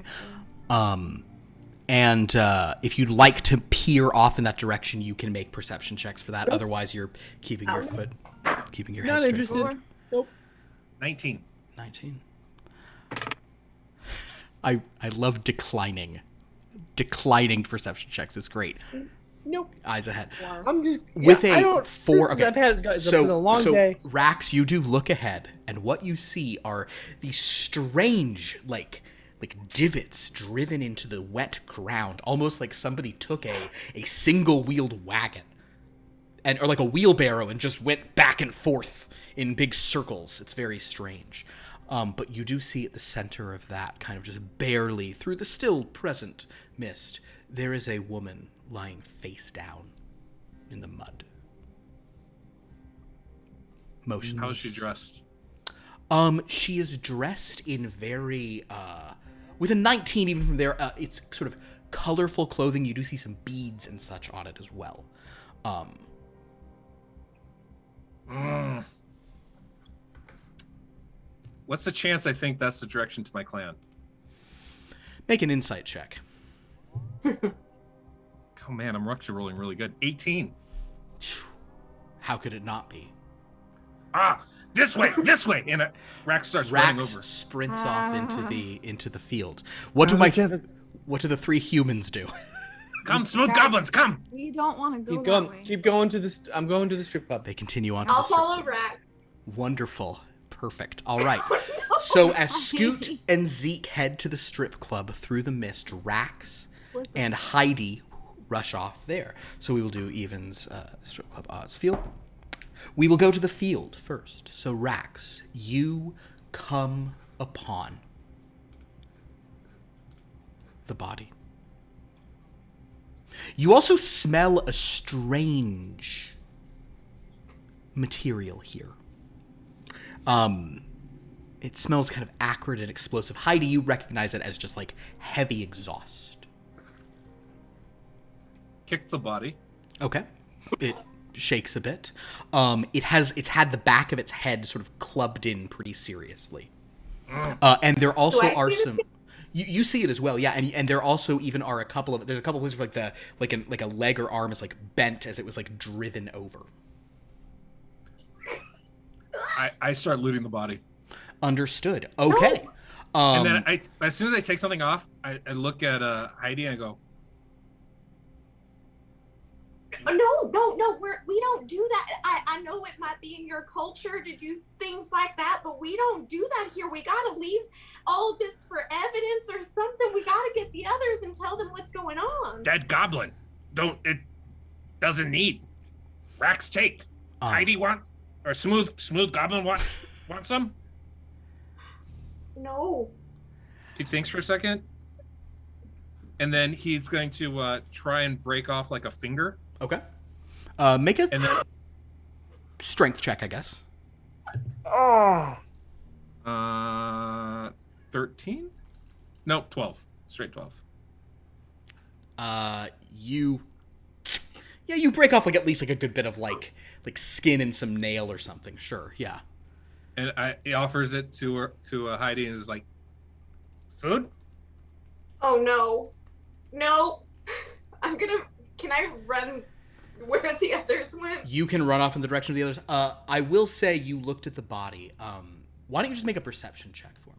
And if you'd like to peer off in that direction, you can make perception checks for that. Otherwise, you're keeping your head Not straight interested. forward. Nope. 19. 19. I love declining perception checks. It's great. Nope. Eyes ahead. I'm just With I a don't- 4. this is- Okay. I've had guys. It's been a long day. Rax, you do look ahead, and what you see are these strange, like divots driven into the wet ground, almost like somebody took a single-wheeled wagon, or like a wheelbarrow, and just went back and forth in big circles. It's very strange. But you do see at the center of that, kind of just barely through the still present mist, there is a woman lying face down in the mud. Motionless. How is she dressed? She is dressed in very, with a 19 even from there, it's sort of colorful clothing. You do see some beads and such on it as well. What's the chance I think that's the direction to my clan? Make an insight check. Oh man, I'm actually rolling really good. 18. How could it not be? Ah, this way. This way. And Rax starts running Rax over. sprints off into the field. What do the 3 humans do? Come, smooth goblins. Come. We don't want to go Keep that going. way. Keep going to this. I'm going to the strip club. They continue on to I'll the strip follow club. Rax. Wonderful. Perfect. All right. So as Scoot and Zeke head to the strip club through the mist, Rax and Heidi rush off there. So we will do Evan's strip club odds field. We will go to the field first. So Rax, you come upon the body. You also smell a strange material here. It smells kind of acrid and explosive. Heidi, you recognize it as just like heavy exhaust. Kick the body. Okay. It shakes a bit. It's had the back of its head sort of clubbed in pretty seriously. And there also Do I are see some. You see it as well, yeah. And there also even are a couple of. There's a couple of places where like a leg or arm is like bent as it was like driven over. I start looting the body. Understood. Okay. And then as soon as I take something off, I look at Heidi and I go, No, we don't do that. I know it might be in your culture to do things like that, but we don't do that here. We gotta leave all this for evidence or something. We gotta get the others and tell them what's going on. Dead goblin. It doesn't need. Rax take. Heidi or smooth goblin want some? No. he thinks for a second, and then he's going to try and break off like a finger. Okay. Make a And then strength check, I guess. Oh. 13? No, 12. Straight 12. You break off like at least like a good bit of like skin and some nail or something. Sure, yeah. And he offers it to Heidi and is like, Food? Oh no. No. Can I run where the others went. You can run off in the direction of the others. I will say you looked at the body. Why don't you just make a perception check for me?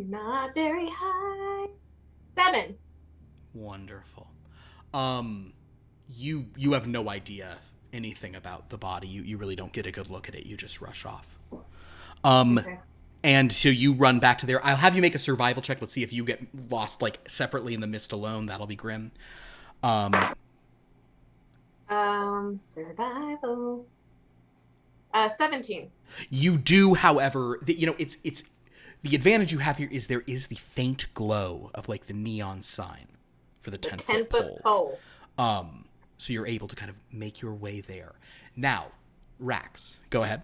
Not very high. 7. Wonderful. You have no idea anything about the body. You really don't get a good look at it. You just rush off. Okay. And so you run back to there. I'll have you make a survival check. Let's see if you get lost like separately in the mist alone. That'll be grim. Survival. 17. You do, however, it's the advantage you have here is there is the faint glow of like the neon sign for the 10-foot pole. So you're able to kind of make your way there. Now, Rax, go ahead.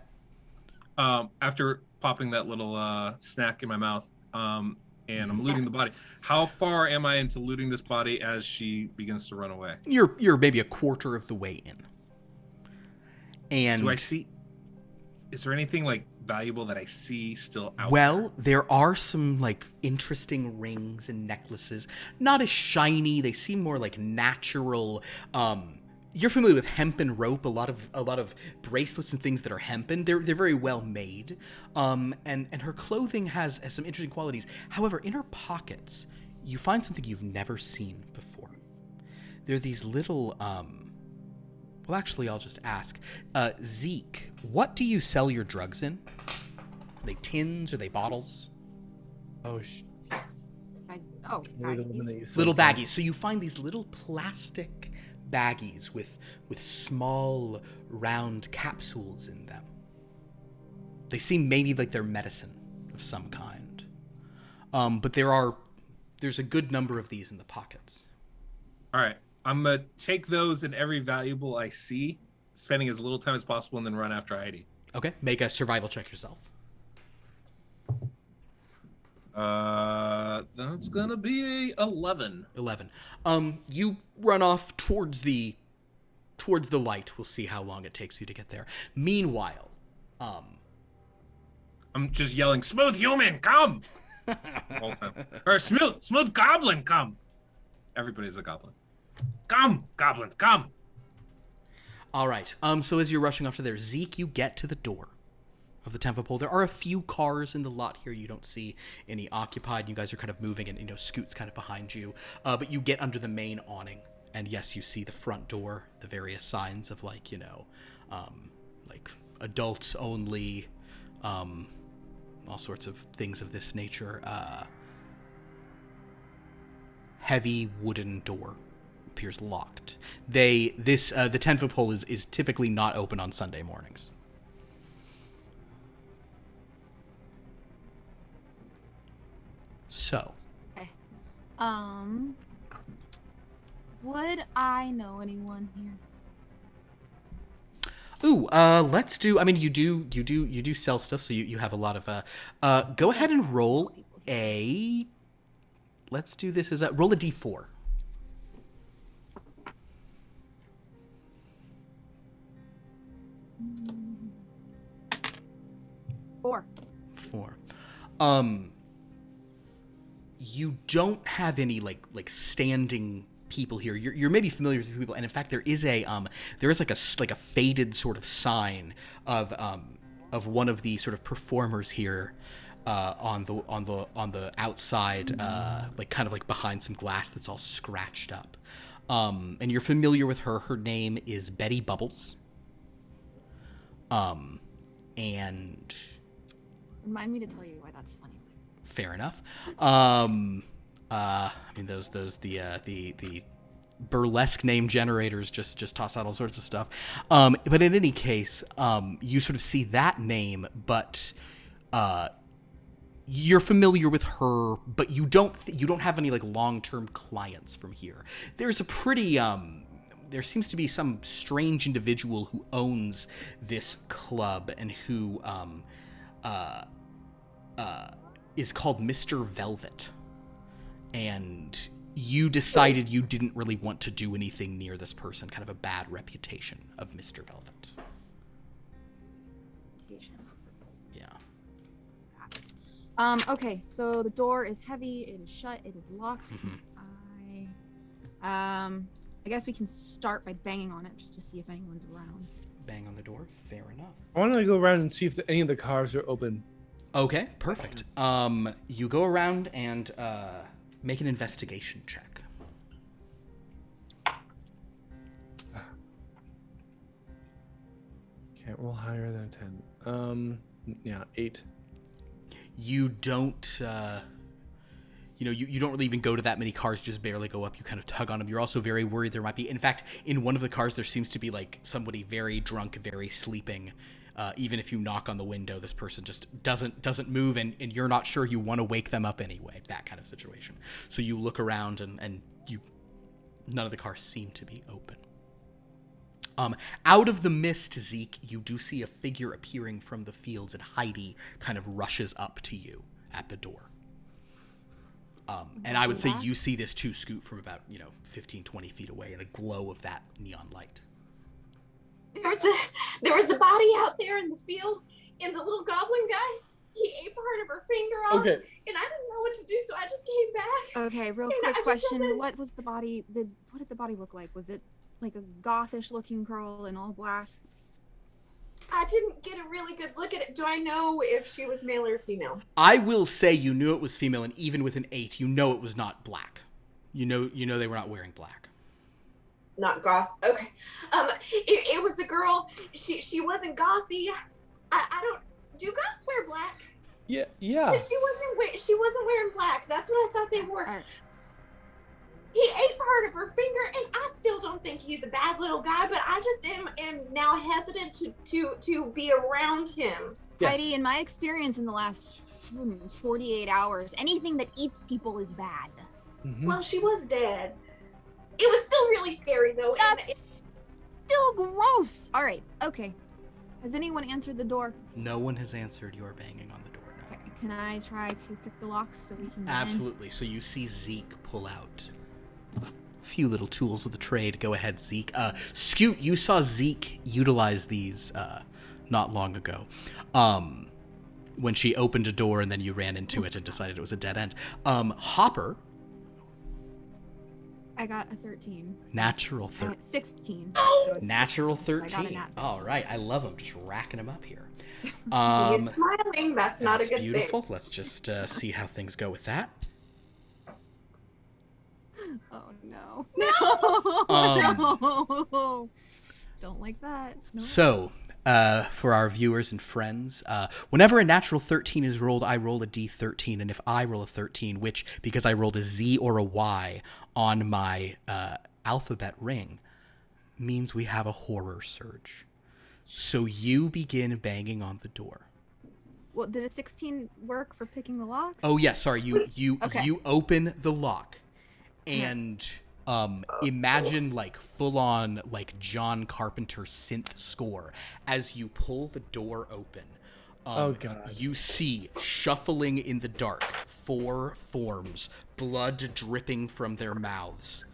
After popping that little snack in my mouth, and I'm looting the body. How far am I into looting this body as she begins to run away? You're maybe a quarter of the way in. And do I see? Is there anything like valuable that I see still out? Well, there are some like interesting rings and necklaces. Not as shiny. They seem more like natural. You're familiar with hempen rope. A lot of bracelets and things that are hempen. They're very well made. And her clothing has some interesting qualities. However, in her pockets, you find something you've never seen before. They're these little well, actually, I'll just ask. Zeke, what do you sell your drugs in? Are they tins? Are they bottles? Baggies. Little baggies. So you find these little plastic baggies with small, round capsules in them. They seem maybe like they're medicine of some kind. But there's a good number of these in the pockets. All right. I'm going to take those and every valuable I see, spending as little time as possible, and then run after Heidi. Okay. Make a survival check yourself. That's going to be a 11. 11. You run off towards the light. We'll see how long it takes you to get there. Meanwhile, I'm just yelling, "Smooth human, come!" All the time. Or smooth goblin, come! Everybody's a goblin. Come, goblins, come! all right. So as you're rushing off to there, Zeke, you get to the door of the 10-foot pole. There are a few cars in the lot here. You don't see any occupied. You guys are kind of moving, and Scoot's kind of behind you. But you get under the main awning, and yes, you see the front door, the various signs of like adults only, all sorts of things of this nature. Heavy wooden door appears locked. The 10-foot pole is typically not open on Sunday mornings. So, Okay. Would I know anyone here? ooh, let's do. I mean, you do sell stuff, so you have a lot of. Go ahead and roll a. Let's do this as a roll a d4. 4. 4. You don't have any like standing people here. You're maybe familiar with people, and in fact, there is like a faded sort of sign of one of the sort of performers here on the outside, like kind of like behind some glass that's all scratched up. And you're familiar with her. Her name is Betty Bubbles. And Remind me to tell you why that's funny. fair enough. I mean, the burlesque name generators just toss out all sorts of stuff. But in any case, you sort of see that name, but you're familiar with her, but you don't have any like long-term clients from here. There's a pretty there seems to be some strange individual who owns this club and who is called Mr. Velvet. And you decided you didn't really want to do anything near this person, kind of a bad reputation of Mr. Velvet. Yeah. Okay, so the door is heavy, it is shut, it is locked. Mhm. I I guess we can start by banging on it just to see if anyone's around. Bang on the door. Fair enough. I want to go around and see if any of the cars are open. Okay, perfect. You go around and make an investigation check. Can't roll higher than 10. Yeah, 8. You don't, you don't really even go to that many cars, just barely go up. You kind of tug on them. You're also very worried there might be, in fact, in one of the cars, there seems to be like somebody very drunk, very sleeping. Even if you knock on the window, this person just doesn't move, and you're not sure you want to wake them up anyway, that kind of situation. So you look around and none of the cars seem to be open. Out of the mist, Zeke, you do see a figure appearing from the fields, and Heidi kind of rushes up to you at the door. And I would say you see this too, Scoot, from about, 15, 20 feet away in the glow of that neon light. There was a body out there in the field, and the little goblin guy, he ate part of her finger off. Okay. And I didn't know what to do, so I just came back. Okay, real And quick I just question. wanted- What was the body, what did the body look like? Was it like a gothish looking girl in all black? I didn't get a really good look at it. Do I know if she was male or female? I will say you knew it was female, and even with an 8, you know it was not black. You know they were not wearing black. Not goth. Okay. It was a girl. She wasn't gothy. I don't. Do goths wear black? Yeah. She wasn't wearing black. That's what I thought they wore. Alright. He ate part of her finger, and I still don't think he's a bad little guy. But I just am now hesitant to be around him. Yes. Heidi, in my experience in the last 48 hours, anything that eats people is bad. Mhm. Well, she was dead. It was still really scary though. and That's still gross. All right. Okay. Has anyone answered the door? No one has answered your banging on the door. No. Okay. Can I try to pick the locks so we can get in? Absolutely. So you see Zeke pull out a few little tools of the trade. Go ahead, Zeke. Scoot, you saw Zeke utilize these not long ago. When she opened a door and then you ran into it and decided it was a dead end. Hopper, I got a 13. natural I 13. got 16. Oh! So it's- Natural I got a 13. nat. All right. I love them. Just racking them up here. He's smiling. That's not a good beautiful. thing. Let's just see how things go with that. Oh no. Um, No. Don't like that. No. So, for our viewers and friends, whenever a natural 13 is rolled, I roll a D13, and if I roll a 13, which, because I rolled a Z or a Y on my alphabet ring, means we have a horror surge. So you begin banging on the door. Well, did a 16 work for picking the locks? Oh, yes, sorry, you Okay. open the lock, and imagine like full-on like John Carpenter synth score as you pull the door open. Oh, God. You see shuffling in the dark 4 forms, blood dripping from their mouths,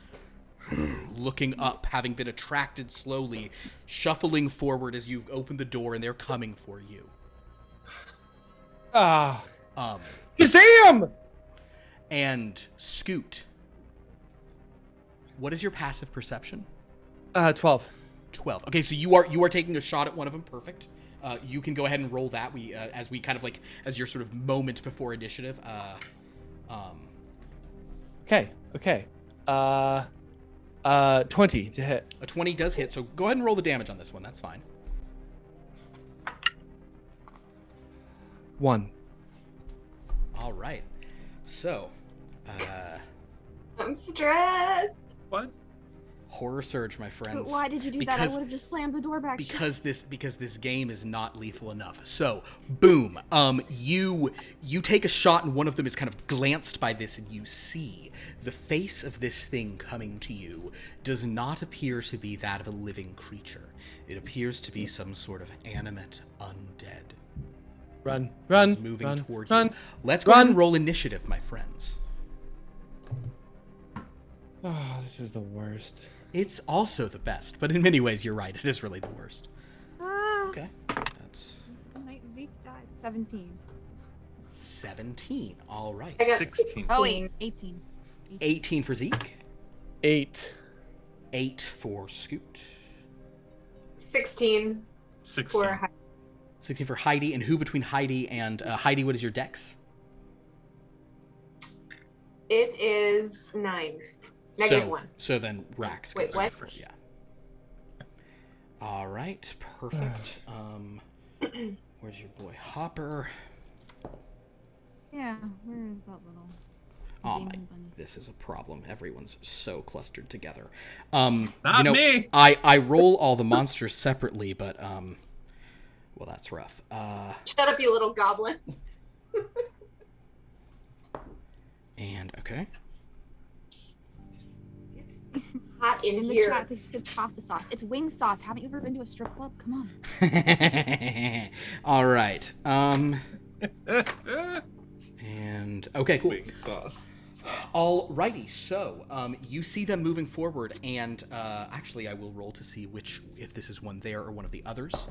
looking up, having been attracted slowly, shuffling forward as you've opened the door, and they're coming for you. Ah. Um, Shazam! and Scoot, what is your passive perception? 12. 12. Okay, so you are taking a shot at one of them. Perfect. You can go ahead and roll that. We as we kind of like as your sort of moment before initiative. Okay. 20 to hit. A 20 does hit, so go ahead and roll the damage on this one. That's fine. 1. All right. So, I'm stressed. What? horror surge, my friends. But why did you do that? I would have just slammed the door back. because this game is not lethal enough. So, boom. You take a shot, and one of them is kind of glanced by this, and you see the face of this thing coming to you does not appear to be that of a living creature. It appears to be some sort of animate undead. Run, It's moving toward you. Let's go ahead and roll initiative, my friends. Oh, this is the worst. It's also the best, but in many ways, you're right. It is really the worst. Okay, that's Night Zeke dies. 17. 17. All right. I got 16. Oh wait, 18. 18 for Zeke. 8. 8 for Scoot. 16 16. for Heidi. 16 for Heidi. And who between Heidi and Heidi, what is your dex? It is 9. -1. So then Rax Wait, goes what? first. Yeah. All right. Perfect. Where's your boy Hopper? Yeah, where is that little Oh my, demon bunny? this is a problem. Everyone's so clustered together. Not me. I roll all the monsters separately, but well, that's rough. Shut up, you little goblin. And okay. It's hot in, In the here. chat, this is pasta sauce. It's wing sauce. Haven't you ever been to a strip club? Come on. All right. And okay, cool. Wing sauce. Alrighty, so you see them moving forward, and actually, I will roll to see if this is one there or one of the others.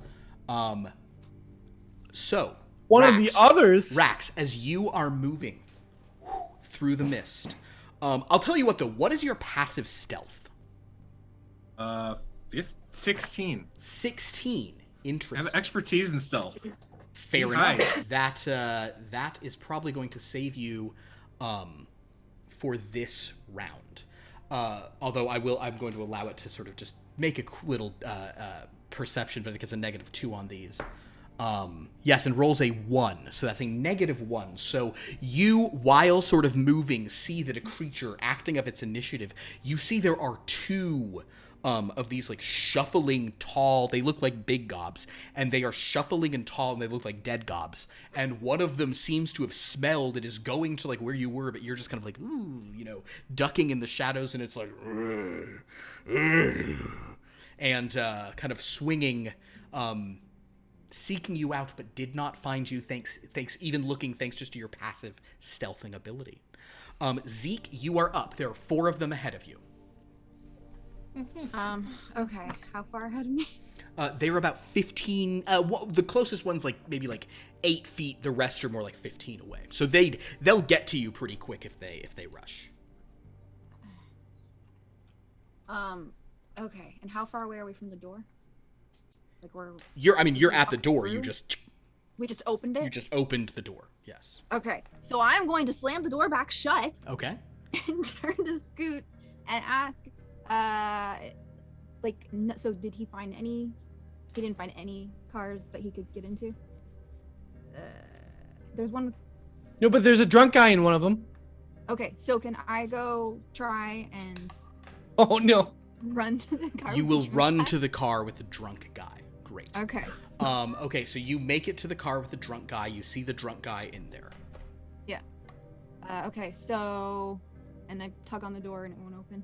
So One of the others. Rax, as you are moving through the mist, I'll tell you what though. What is your passive stealth? 16. 16. I Interesting. have expertise in stealth. Fair Nice. enough. That is probably going to save you for this round. Although I'm going to allow it to sort of just make a little perception, but it gets a -2 on these. Yes, and rolls a 1, so that's a -1. So you, while sort of moving, see that a creature acting of its initiative, you see there are 2 of these like shuffling tall, they look like big gobs, and they are shuffling and tall, and they look like dead gobs, and one of them seems to have smelled and is going to like where you were, but you're just kind of like, ooh, ducking in the shadows, and it's like, and kind of swinging, seeking you out, but did not find you, thanks just to your passive stealthing ability. Zeke, you are up. There are 4 of them ahead of you. Okay. How far ahead of me? They're about 15. The closest one's maybe 8 feet. The rest are more like 15 away. So they'll get to you pretty quick if they rush. Okay. And how far away are we from the door? You're at the door. through? We just opened it? You just opened the door. Yes. Okay. So I'm going to slam the door back shut Okay. and turn to Scoot and ask, so did he find any? He didn't find any cars that he could get into? There's one. No, but there's a drunk guy in one of them. Okay, so can I go try and Oh, no. run to the car? You with will the drunk run guy? to the car with the drunk guy. Great. Okay. Okay, so you make it to the car with the drunk guy. You see the drunk guy in there. Yeah. Okay, so, and I tug on the door and it won't open.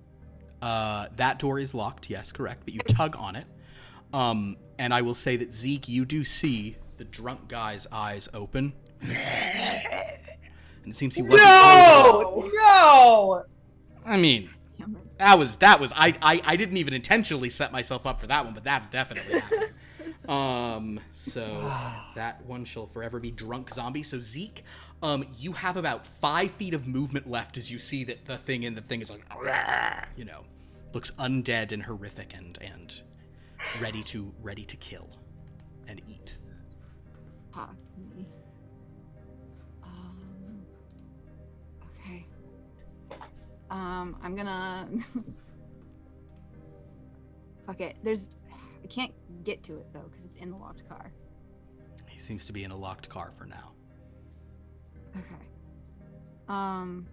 That door is locked. Yes, correct. But you tug on it. And I will say that Zeke, you do see the drunk guy's eyes open. And it seems he wasn't. No! I mean, Damn it. that was. I didn't even intentionally set myself up for that one, but that's definitely happening. So that one shall forever be drunk zombie. So Zeke, you have about 5 feet of movement left as you see that the thing is like, looks undead and horrific and ready to kill and eat. Fuck me. Okay. I'm gonna fuck it. I can't get to it though because it's in the locked car. He seems to be in a locked car for now. Okay. The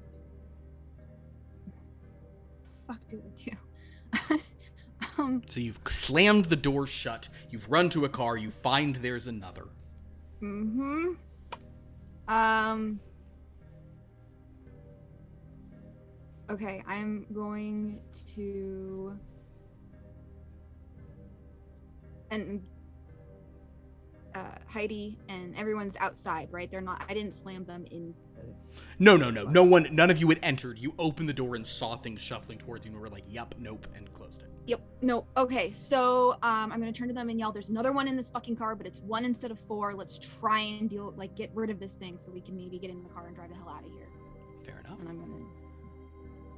fuck do I do? So you've slammed the door shut. You've run to a car. You find there's another. Mm-hmm. Okay, I'm going to... And Heidi and everyone's outside, right? They're not... I didn't slam them in the... No. None of you had entered. You opened the door and saw things shuffling towards you and were like, yup, nope, and closed it. Yep. No. Okay. So I'm gonna turn to them and yell, "There's another one in this fucking car, but it's 1 instead of 4. Let's try and get rid of this thing so we can maybe get in the car and drive the hell out of here." Fair enough. And I'm gonna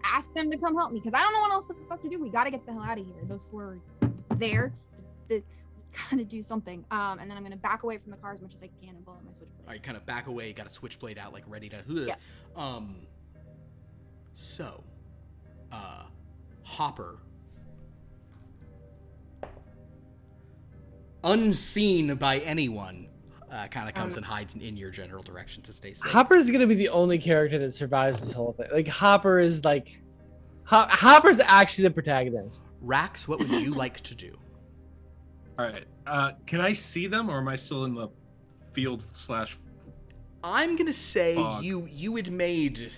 ask them to come help me because I don't know what else the fuck to do. We got to get the hell out of here. Those four are there to kind of do something. And then I'm going to back away from the car as much as I can and pull out my switchblade. All right, kind of back away, got a switchblade out, like ready to. Yeah. So, Hopper, unseen by anyone, kind of comes and hides in your general direction to stay safe. Hopper's gonna be the only character that survives this whole thing. Like Hopper is like, Hopper's actually the protagonist. Rax, what would you like to do? All right. Can I see them, or am I still in the field / I'm gonna say fog? you had made.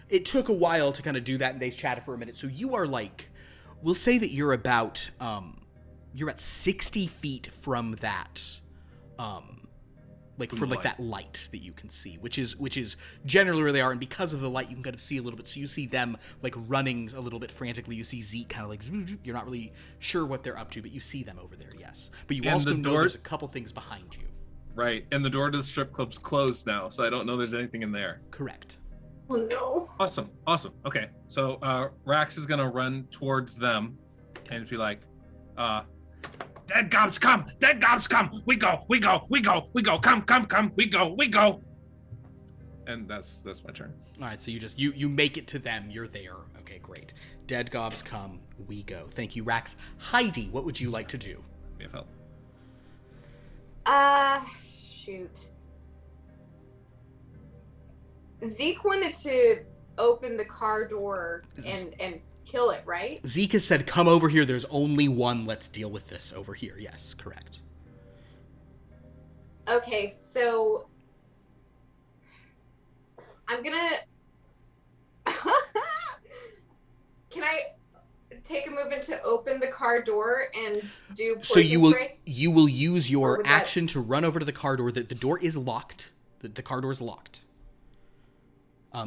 It took a while to kind of do that, and they chatted for a minute. So you are like, we'll say that you're about you're at 60 feet from that, like from like that light that you can see, which is generally where they are, and because of the light, you can kind of see a little bit. So you see them like running a little bit frantically. You see Zeke kind of like, you're not really sure what they're up to, but you see them over there, yes. But you And also the know door- there's a couple things behind you. Right, and the door to the strip club's closed now, so I don't know there's anything in there. Correct. Oh no. Awesome. Okay, so Rax is gonna run towards them and be like, Dead gobs come! Dead gobs come! We go! Come! We go! and that's my turn. All right, so you make it to them. You're there. Okay, great. Dead gobs come. We go. Thank you, Rax. Heidi, what would you like to do? We have help. Shoot. Zeke wanted to open the car door and kill it, right? Zeke has said, come over here. There's only one. Let's deal with this over here. Yes, correct. Okay, so I'm gonna. Can I take a movement to open the car door and do poison So spray? you will use Or your would that- action to run over to the car door. The door is locked. The car door is locked.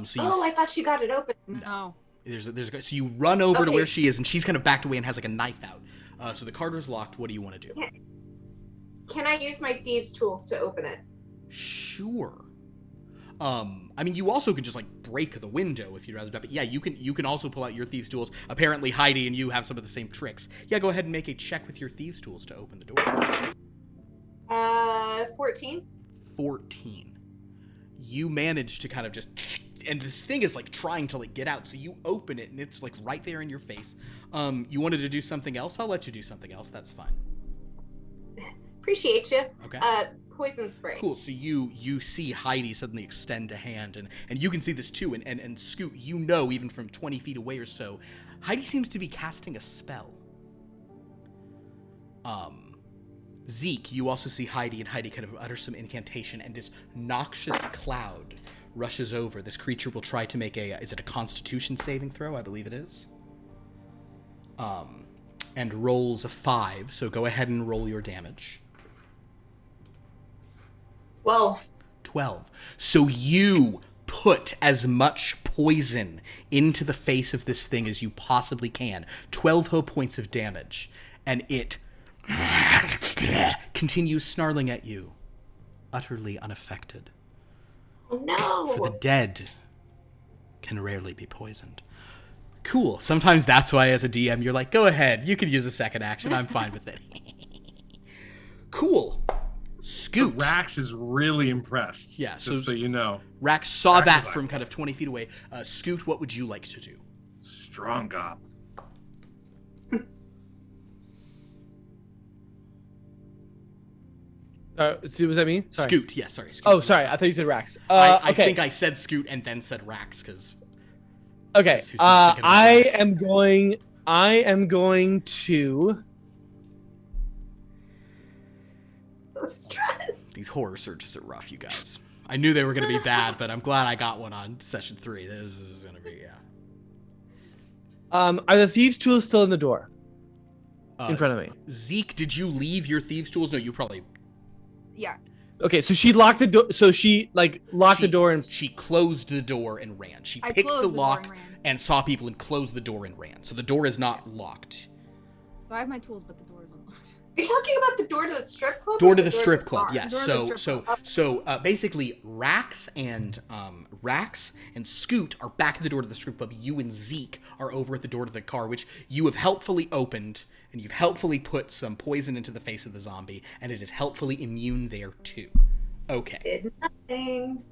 So you I thought she got it open. No. so you run over to Okay. where she is, and she's kind of backed away and has like a knife out. So the car door's locked. What do you want to do? Can I use my thieves' tools to open it? Sure. I mean, you also can just like break the window if you'd rather. But yeah, you can also pull out your thieves' tools. Apparently, Heidi and you have some of the same tricks. Yeah, go ahead and make a check with your thieves' tools to open the door. 14. 14. You manage to kind of just, and this thing is like trying to like get out. So you open it, and it's like right there in your face. You wanted to do something else? I'll let you do something else. That's fine. Appreciate you. Okay. Poison spray. Cool. So you see Heidi suddenly extend a hand, and you can see this too, and Scoot, you know, even from 20 feet away or so, Heidi seems to be casting a spell. Zeke, you also see Heidi, and Heidi kind of utters some incantation, and this noxious cloud rushes over. This creature will try to make is it a Constitution saving throw? I believe it is. And rolls a 5, so go ahead and roll your damage. 12. So you put as much poison into the face of this thing as you possibly can. 12 whole points of damage. And it continues snarling at you, utterly unaffected. Oh no! For the dead can rarely be poisoned. Cool. Sometimes that's why as a DM you're like, go ahead, you could use a second action. I'm fine with it. Cool. Scoot. Rax is really impressed. Yeah, Just so you know. Rax saw Rax that is like- from kind of 20 feet away. Scoot, what would you like to do? Strong gob. See, was that me? Sorry. Scoot. Yeah, sorry. Scoot. Oh, sorry. I thought you said Rax. I Okay. think I said Scoot and then said Rax because. Okay. That's who's thinking about I Rax. am going to. So stressed. These horror searches are rough, you guys. I knew they were going to be bad, but I'm glad I got one on session 3. This is going to be, yeah. Are the thieves' tools still in the door in front of me? Zeke, did you leave your thieves' tools? No, you probably. Yeah. Okay, so she locked the door. So she locked the door and. She closed the door and ran. She I picked closed the the door lock and ran. and saw people and closed the door and ran. So the door is not locked. So I have my tools, but the door is unlocked. Are you talking about the door to the strip club? Door or to the strip bar? club. Yes. Door to the strip club. So basically, Rax and Scoot are back at the door to the strip club. You and Zeke are over at the door to the car, which you have helpfully opened, and you've helpfully put some poison into the face of the zombie, and it is helpfully immune there too. Okay. Did nothing.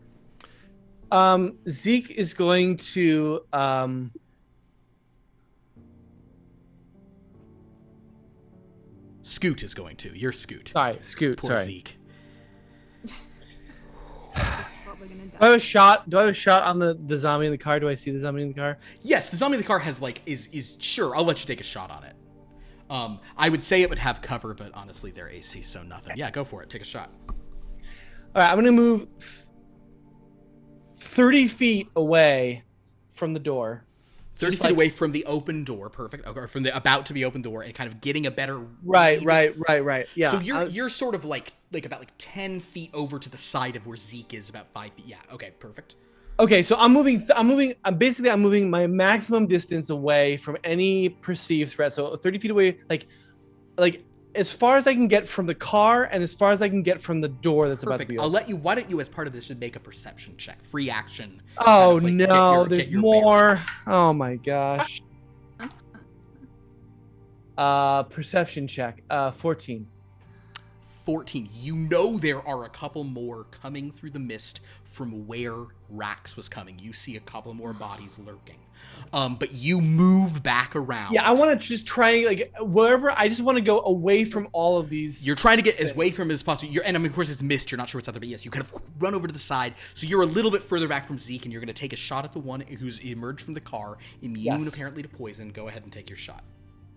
Zeke is going to Scoot is going to. You're Scoot. sorry, Scoot. Poor Sorry. Zeke. It's probably gonna Do I have die. a shot? Do I have a shot on the zombie in the car? Do I see the zombie in the car? Yes, the zombie in the car has is sure. I'll let you take a shot on it. I would say it would have cover, but honestly, their AC, so nothing. Yeah, go for it. Take a shot. All right, I'm gonna move 30 feet away from the door. 30 Just feet like- away from the open door, perfect. Or from the about to be open door, and kind of getting a better Right. read. Yeah. So I was- you're sort of like about 10 feet over to the side of where Zeke is, about 5 feet. Yeah. Okay. Perfect. Okay, so I'm moving my maximum distance away from any perceived threat. So 30 feet away, like as far as I can get from the car, and as far as I can get from the door that's about to Perfect. be I'll open. let you. Why don't you, as part of this, should make a perception check, free action. Oh kind of, like, no, get there's your more. bearings. Oh my gosh. Perception check. 14. 14. You know there are a couple more coming through the mist from where Rax was coming. You see a couple more bodies lurking. But you move back around. Yeah, I want to just try like wherever. I just want to go away from all of these. You're trying to get as away from as possible. And I mean, of course, it's mist. You're not sure what's out there, but yes, you kind of run over to the side. So you're a little bit further back from Zeke, and you're going to take a shot at the one who's emerged from the car, immune Yes. apparently to poison. Go ahead and take your shot.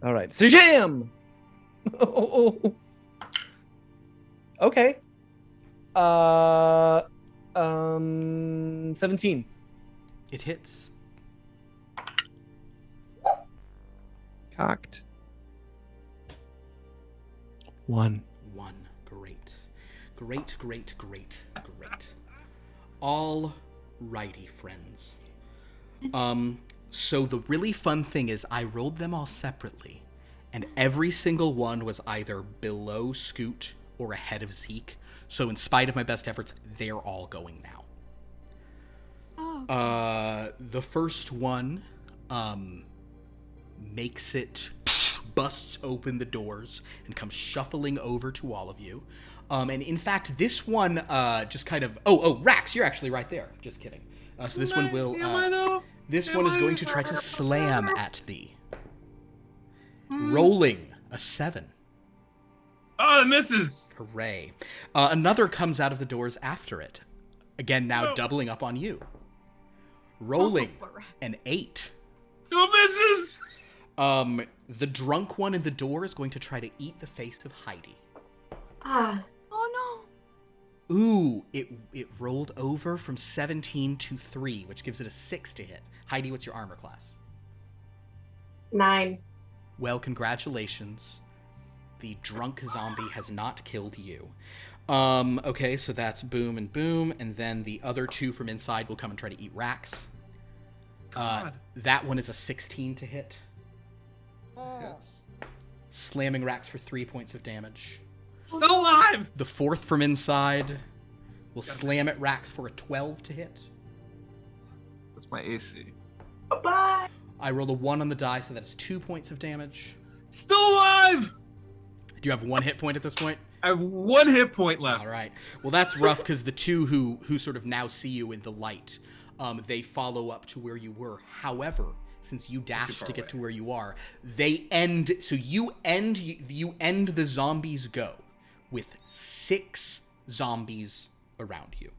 All right, so jam. Okay. 17. It hits. Cocked. 1. 1. Great. Great. All righty, friends. So the really fun thing is I rolled them all separately, and every single one was either below Scoot or ahead of Zeke. So in spite of my best efforts, they're all going now. Oh. The first one makes it, busts open the doors and comes shuffling over to all of you. And in fact, this one just kind of... Oh, Rax, you're actually right there. Just kidding. So this one will... This one is going to try to slam at thee. Rolling a 7. Oh, it misses. Hooray. Another comes out of the doors after it. Again, now doubling up on you. Rolling an 8. Still misses. The drunk one in the door is going to try to eat the face of Heidi. Ah, Oh Ooh, it rolled over from 17 to 3, which gives it a 6 to hit. Heidi, what's your armor class? 9. Well, congratulations. The drunk zombie has not killed you. Okay, so that's boom and boom, and then the other two from inside will come and try to eat Rax. God. That one is a 16 to hit, Yes. slamming Rax for 3 points of damage. Still alive. The fourth from inside will Gotta slam miss. at Rax for a 12 to hit. That's my AC. Bye. I rolled a 1 on the die, so that's 2 points of damage. Still alive. Do you have 1 hit point at this point? I have 1 hit point left. All right. Well, that's rough because the two who sort of now see you in the light, they follow up to where you were. However, since you dashed far to get away. to where you are, they end. So you end the zombies go with 6 zombies around you.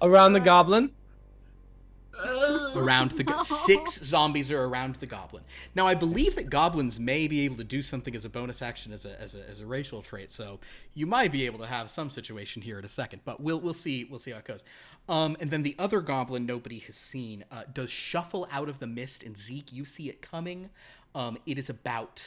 Around the goblin. Around the 6 zombies are around the goblin. Now, I believe that goblins may be able to do something as a bonus action as a racial trait, so you might be able to have some situation here in a second. But we'll see how it goes. And then the other goblin nobody has seen does shuffle out of the mist, and Zeke, you see it coming. It is about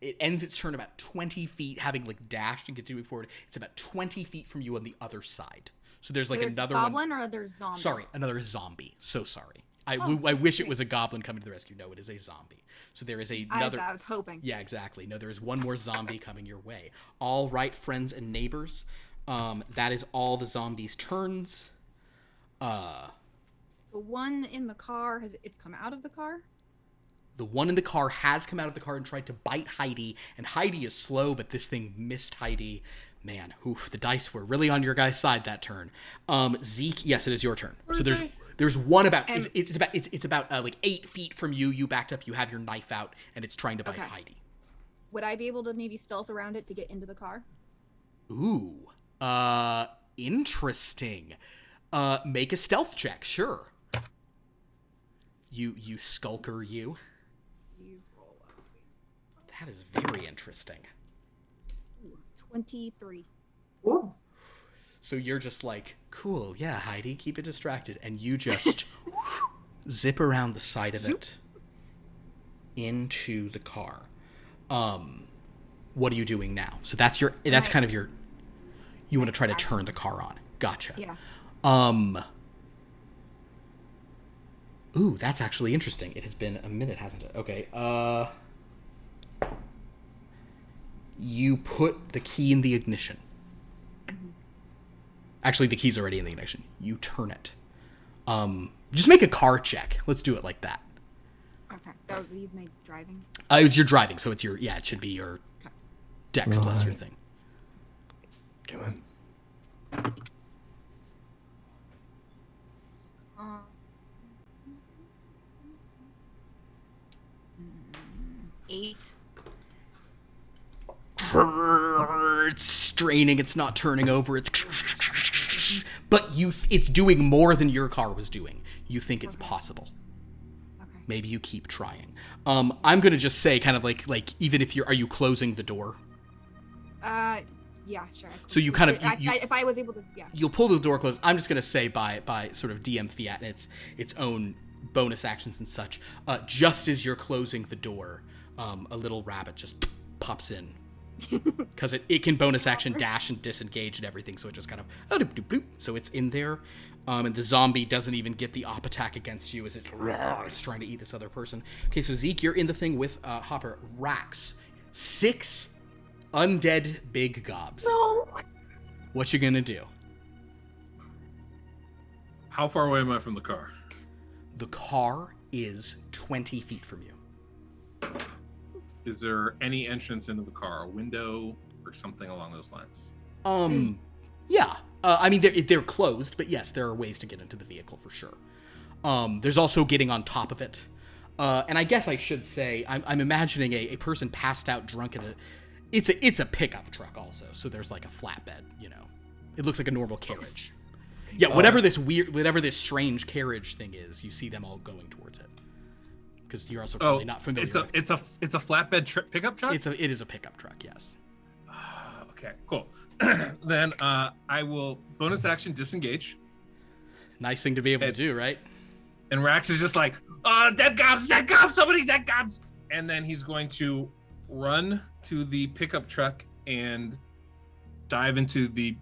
it ends its turn about 20 feet, having dashed and continuing forward. It's about 20 feet from you on the other side. So there's like Either another goblin one. or other zombie. Sorry, another zombie. So sorry. I Oh, wish it great. was a goblin coming to the rescue. No, it is a zombie. So there is another. I was hoping. Yeah, exactly. No, there's one more zombie coming your way. All right, friends and neighbors. That is all the zombies' turns. The one in the car it's come out of the car. The one in the car has come out of the car and tried to bite Heidi, and Heidi is slow, but this thing missed Heidi. Man, the dice were really on your guy's side that turn. Zeke, yes, it is your turn. So there's one about it's about like 8 feet from you. You backed up. You have your knife out, and it's trying to bite Heidi. Would I be able to maybe stealth around it to get into the car? Ooh, interesting. Make a stealth check, sure. You skulker, you. Please roll up. That is very interesting. 23. Ooh. So you're just like, cool, yeah, Heidi, keep it distracted. And you just zip around the side of it into the car. What are you doing now? So that's kind of your, you want to try to turn the car on. Gotcha. Yeah. Ooh, that's actually interesting. It has been a minute, hasn't it? Okay. You put the key in the ignition. Actually, the key's already in the ignition. You turn it. Just make a car check. Let's do it like that. Okay. That would be my driving. It's your driving, so it's it should be your dex plus your thing. Come on. 8. It's straining, it's not turning over, but it's doing more than your car was doing. You think it's possible. Okay. Maybe you keep trying. I'm gonna just say kind of like even if are you closing the door? Yeah, sure. So you kind of if I was able to, yeah. You'll pull the door closed. I'm just gonna say by sort of DM fiat and its own bonus actions and such. Just as you're closing the door, a little rabbit just pops in. Because it can bonus action dash and disengage and everything, so it just kind of so it's in there, and the zombie doesn't even get the op attack against you as it's trying to eat this other person. Okay, so Zeke, you're in the thing with Hopper. Rax, 6 undead big gobs. No. What you gonna do? How far away am I from the car? The car is 20 feet from you. Is there any entrance into the car, a window or something along those lines? Yeah. I mean, they're closed, but yes, there are ways to get into the vehicle for sure. There's also getting on top of it. And I guess I should say, I'm imagining a person passed out drunk in it's a pickup truck also. So there's like a flatbed, It looks like a normal carriage. Yeah, whatever this strange carriage thing is, you see them all going towards it. Because you're also probably not familiar. It's a flatbed pickup truck. It is a pickup truck. Yes. Okay, cool. Then I will bonus action disengage. Nice thing to be able to do, right? And Rax is just like, dead gobs, so many dead gobs. And then he's going to run to the pickup truck and dive into the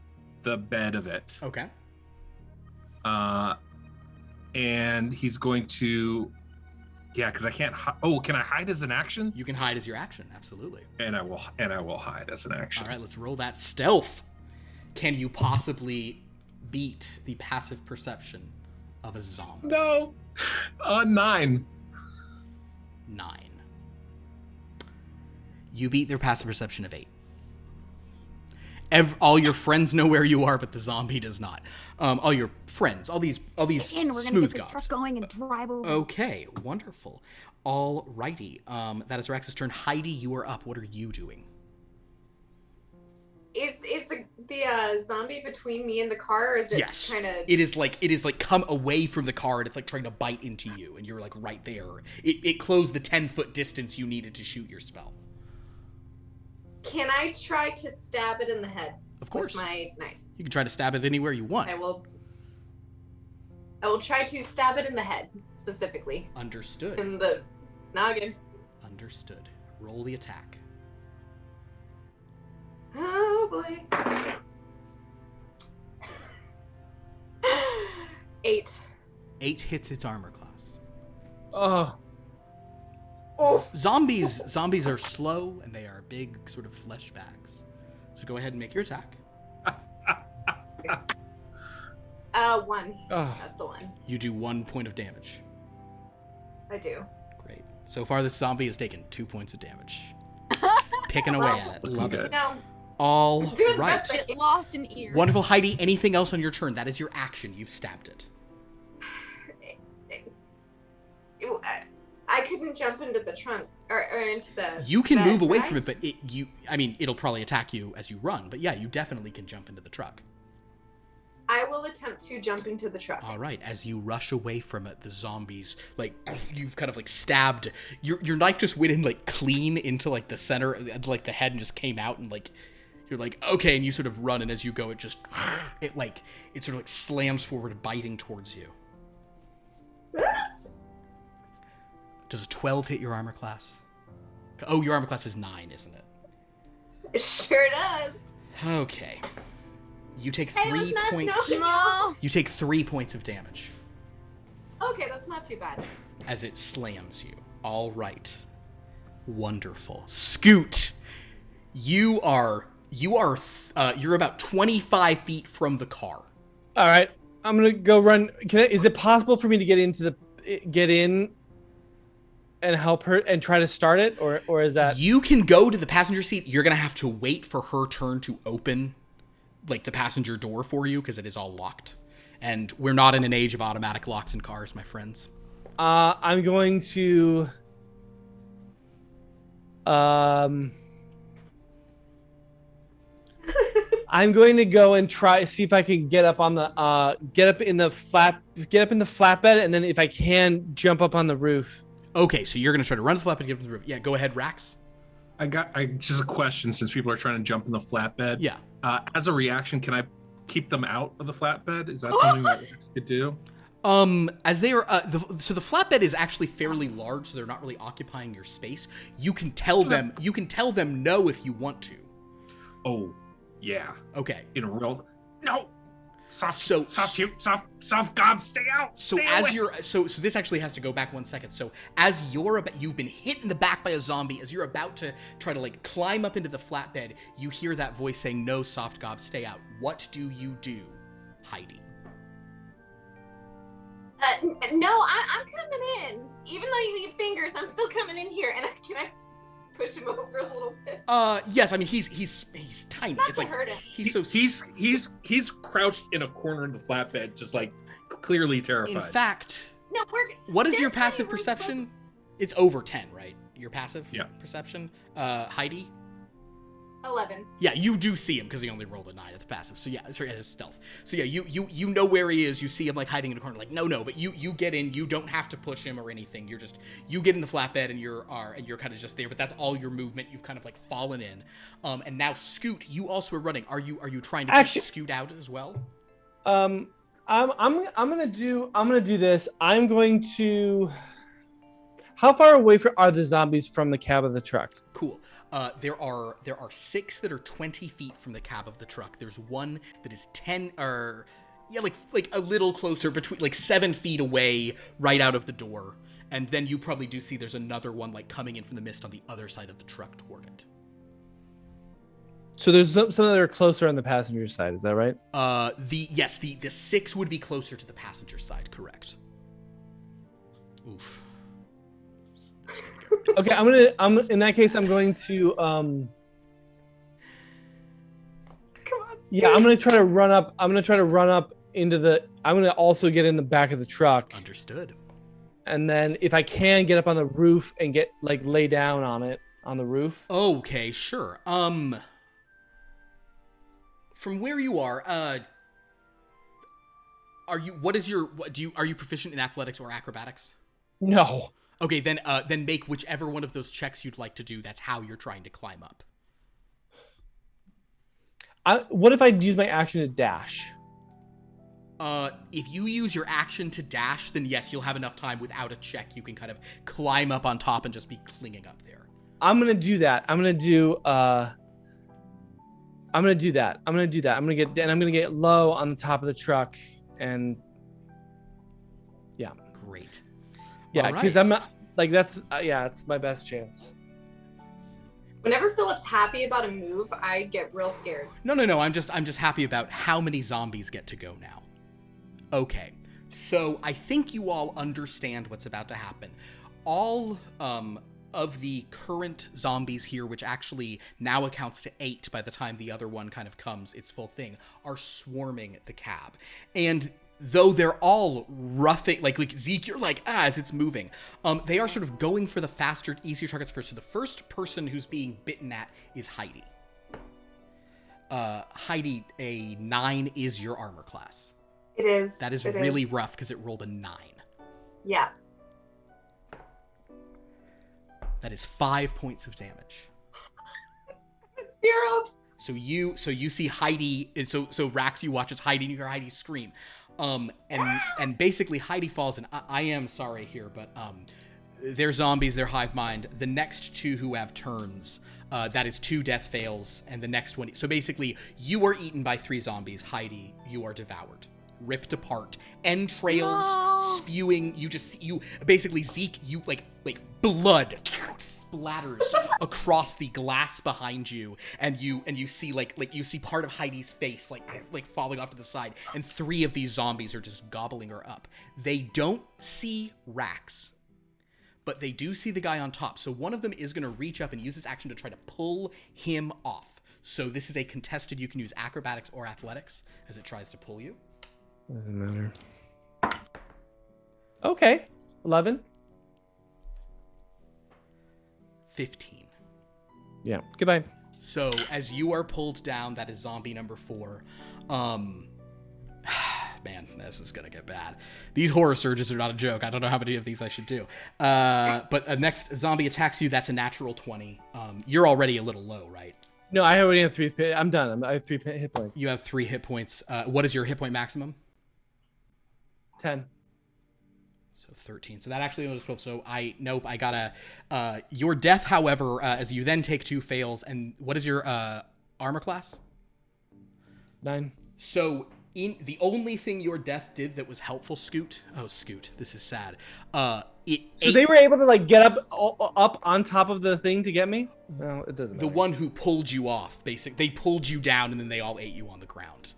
bed of it. Okay. And he's going to. Yeah, because I can't. Can I hide as an action? You can hide as your action, absolutely. And I will hide as an action. All right, let's roll that stealth. Can you possibly beat the passive perception of a zombie? No. 9. 9. You beat their passive perception of 8. All your friends know where you are, but the zombie does not. All your friends, all these We're gonna smooth get this gobs. truck going and drive over. Okay, wonderful. All righty. That is Rax's turn. Heidi, you are up. What are you doing? Is the zombie between me and the car, or is it Yes. kind of? It is like come away from the car, and it's like trying to bite into you, and you're like right there. It closed the 10-foot distance you needed to shoot your spell. Can I try to stab it in the head? Of course. With my knife. You can try to stab it anywhere you want. I will try to stab it in the head, specifically. Understood. In the noggin. Understood. Roll the attack. Oh boy. 8. 8 hits its armor class. Oh. Zombies are slow and they are big sort of flesh bags. So go ahead and make your attack. 1. Oh. That's the one. You do 1 point of damage. I do. Great. So far this zombie has taken 2 points of damage. Picking away at it. Love it. No. All Doing the right. best I It lost an ear. Wonderful. Heidi, anything else on your turn? That is your action. You've stabbed it. I couldn't jump into the trunk or into the. You can bed, move away right? from it, but it'll probably attack you as you run. But yeah, you definitely can jump into the truck. I will attempt to jump into the truck. All right, as you rush away from it, the zombies, like, you've kind of like stabbed, your knife just went in like clean into like the center, like the head, and just came out, and like, you're like, okay, and you sort of run, and as you go, it just, it sort of like slams forward, biting towards you. Does a 12 hit your armor class? Oh, your armor class is 9, isn't it? It sure does. Okay. You take Hey, 3 let's not points. know. No. You take 3 points of damage Okay, that's not too bad. as it slams you. All right. Wonderful. Scoot. You're about 25 feet from the car. All right. I'm gonna go run. Is it possible for me to get in and help her and try to start it, or is that? You can go to the passenger seat. You're gonna have to wait for her turn to open, like, the passenger door for you, because it is all locked. And we're not in an age of automatic locks in cars, my friends. I'm going to. I'm going to go and see if I can get up in the flatbed, and then if I can jump up on the roof. Okay, so you're gonna try to run to the flatbed and get up to the roof. Yeah, go ahead, Rax. I just a question, since people are trying to jump in the flatbed. Yeah. As a reaction, can I keep them out of the flatbed? Is that something that Rex could do? As they are, so the flatbed is actually fairly large, so they're not really occupying your space. You can tell them no if you want to. Oh, yeah. Okay. In a real no. Soft gob, stay out. So stay as away. you're, so this actually has to go back 1 second. So as you've been hit in the back by a zombie, as you're about to try to like climb up into the flatbed, you hear that voice saying, "No, soft gob, stay out." What do you do, Heidi? No, I'm coming in. Even though you eat fingers, I'm still coming in here. And can I push him over a little bit? Yes. I mean, he's tiny. Not It's to like hurt him. He's crouched in a corner of the flatbed, just like clearly terrified. In fact, No, what is there's your plenty passive of room to perception? It's over 10, right? Your passive perception? Heidi? 11. Yeah, you do see him because he only rolled a 9 at the passive. So yeah, sorry, it's stealth. So yeah, you know where he is. You see him like hiding in a corner. Like no, but you get in. You don't have to push him or anything. You get in the flatbed and you're kind of just there. But that's all your movement. You've kind of like fallen in. And now Scoot, you also are running. Are you trying to Actually, Scoot out as well? I'm gonna do this. I'm going to. How far away are the zombies from the cab of the truck? Cool. There are 6 that are 20 feet from the cab of the truck. There's one that is 10 or like a little closer, between like 7 feet away, right out of the door. And then you probably do see there's another one like coming in from the mist on the other side of the truck toward it. So there's some that are closer on the passenger side. Is that right? The 6 would be closer to the passenger side. Correct. Oof. Okay, in that case, I'm going to Come on. yeah, I'm gonna try to run up. I'm gonna also get in the back of the truck, Understood. and then if I can get up on the roof and get like lay down on the roof. Okay, sure. From where you are, are you proficient in athletics or acrobatics? No. Okay, then make whichever one of those checks you'd like to do. That's how you're trying to climb up. What if I use my action to dash? If you use your action to dash, then yes, you'll have enough time without a check. You can kind of climb up on top and just be clinging up there. I'm gonna do that. I'm gonna get low on the top of the truck and Yeah. Great. Yeah, All because right. I'm not like that's it's my best chance. Whenever Philip's happy about a move, I get real scared. No. I'm just happy about how many zombies get to go now. Okay. So I think you all understand what's about to happen. All of the current zombies here, which actually now accounts to 8 by the time the other one kind of comes, its full thing, are swarming the cab. And though they're all roughing, like Zeke, you're like, as it's moving, they are sort of going for the faster, easier targets first. So the first person who's being bitten at is Heidi. Heidi, a 9 is your armor class. It is. That is it really is. rough because it rolled a 9. Yeah. That is 5 points of damage. 0. So you see Heidi, and so Rax, you watch as Heidi, and you hear Heidi scream, and basically Heidi falls, and I am sorry here, but they're zombies, they're hive mind. The next 2 who have turns, that is 2 death fails, and the next one. So basically, you are eaten by 3 zombies. Heidi, you are devoured, ripped apart, entrails spewing. You basically Zeke, you like blood splatters across the glass behind you, and you see like you see part of Heidi's face like falling off to the side, and 3 of these zombies are just gobbling her up. They don't see Rax, but they do see the guy on top. So one of them is going to reach up and use his action to try to pull him off. So this is a contested. You can use acrobatics or athletics as it tries to pull you. Doesn't matter. Okay. 11. 15. Yeah. Goodbye. So as you are pulled down, that is zombie number 4. Man, this is gonna get bad. These horror surges are not a joke. I don't know how many of these I should do. But next zombie attacks you. That's a natural 20. You're already a little low, right? No, I already have 3. I'm done. I have 3 hit points. You have 3 hit points. What is your hit point maximum? 10. So 13. So that actually was 12. So I gotta. Your death, however, as you then take 2 fails. And what is your armor class? 9. So in the only thing your death did that was helpful, Scoot. Oh, Scoot, this is sad. So they were able to like get up on top of the thing to get me? No, it doesn't matter. The one who pulled you off, basically, they pulled you down and then they all ate you on the ground.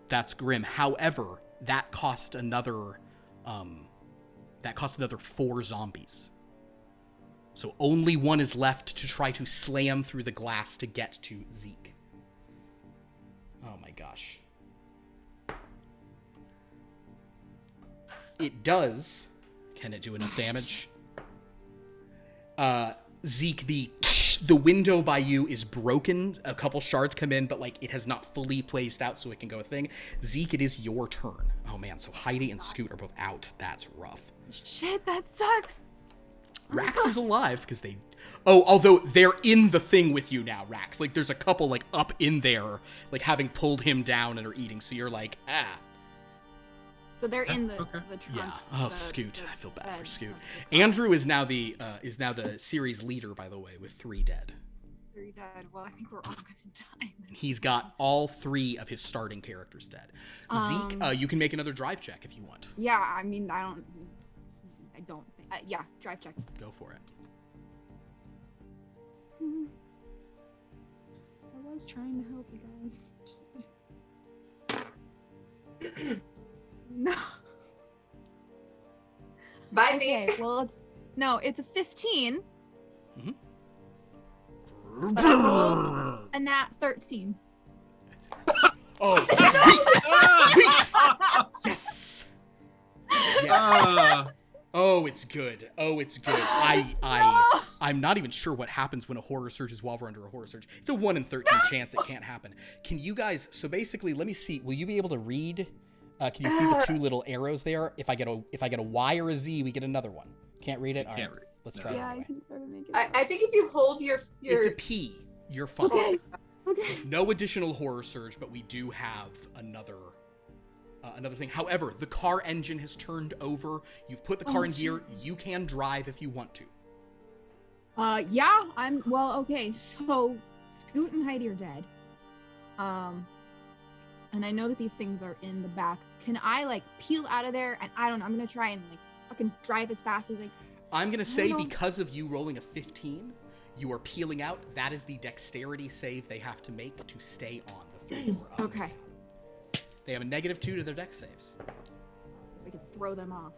That's grim. However, that cost another 4 zombies. So only one is left to try to slam through the glass to get to Zeke. Oh my gosh. It does. Can it do enough damage? Zeke, the window by you is broken. A couple shards come in, but like it has not fully placed out so it can go a thing. Zeke, it is your turn. Oh man, so Heidi and Scoot are both out. That's rough. Shit, that sucks. Rax is alive because they... Oh, although they're in the thing with you now, Rax. Like there's a couple like up in there, like having pulled him down and are eating. So you're like, ah. So they're in the Okay. the trunk. Yeah. Oh, the- Scoot. the I feel bad for bed Scoot. of the car. Andrew is now the series leader, by the way, with 3 dead. 3 died. Well, I think we're all gonna die. And he's got all 3 of his starting characters dead. Zeke, you can make another drive check if you want. Yeah, I mean, I don't think. Yeah, drive check. Go for it. I was trying to help you guys. No. Bye, Okay, Zeke. well, it's a 15. Mhm. But I rolled a nat 13. Oh, sweet! Yes! Yes. Oh, it's good. Oh, it's good. I'm not even sure what happens when a horror surges while we're under a horror surge. It's a 1 in 13 chance it can't happen. Can you guys, so basically, let me see. Will you be able to read? Can you see the 2 little arrows there? If I get a Y or a Z, we get another one. Can't read it? All right. Can't read. Let's try it Yeah, I anyway. can try to make it. I think if you hold your It's a P. You're fine. Okay. Okay. No additional horror surge, but we do have another thing. However, the car engine has turned over. You've put the car in gear. You can drive if you want to. Yeah, well, okay, so Scoot and Heidi are dead. and I know that these things are in the back. Can I like peel out of there? And I don't know. I'm gonna try and like fucking drive as fast as I'm gonna say know. because of you rolling a 15, you are peeling out. That is the dexterity save they have to make to stay on the 3 door. Okay. They have a -2 to their dex saves. We can throw them off.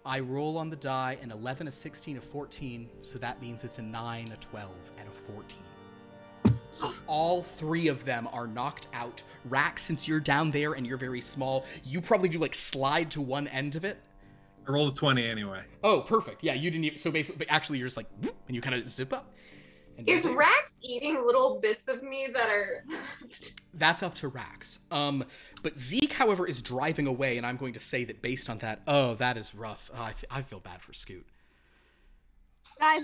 I roll on the die an 11, a 16, a 14, so that means it's a 9, a 12, and a 14. So all 3 of them are knocked out. Rax, since you're down there and you're very small, you probably do like slide to one end of it. I rolled a 20 anyway. Oh, perfect. Yeah, you didn't even, so basically, but actually you're just like, whoop, and you kind of zip up. And Is you're there. Rax eating little bits of me that are... That's up to Rax. But Zeke, however, is driving away, and I'm going to say that based on that, oh, that is rough. I feel bad for Scoot. Guys,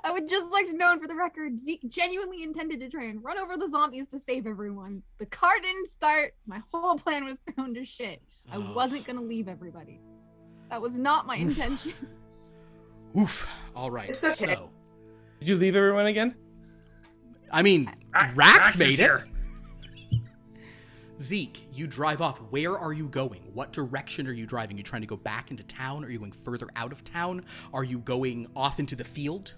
I would just like to know, for the record, Zeke genuinely intended to try and run over the zombies to save everyone. The car didn't start. My whole plan was thrown to shit. I wasn't going to leave everybody. That was not my intention. Oof. All right. It's okay. So, Did you leave everyone again? I mean, Rax Rax is made it. here. Zeke, you drive off. Where are you going? What direction are you driving? Are you trying to go back into town? Are you going further out of town? Are you going off into the field?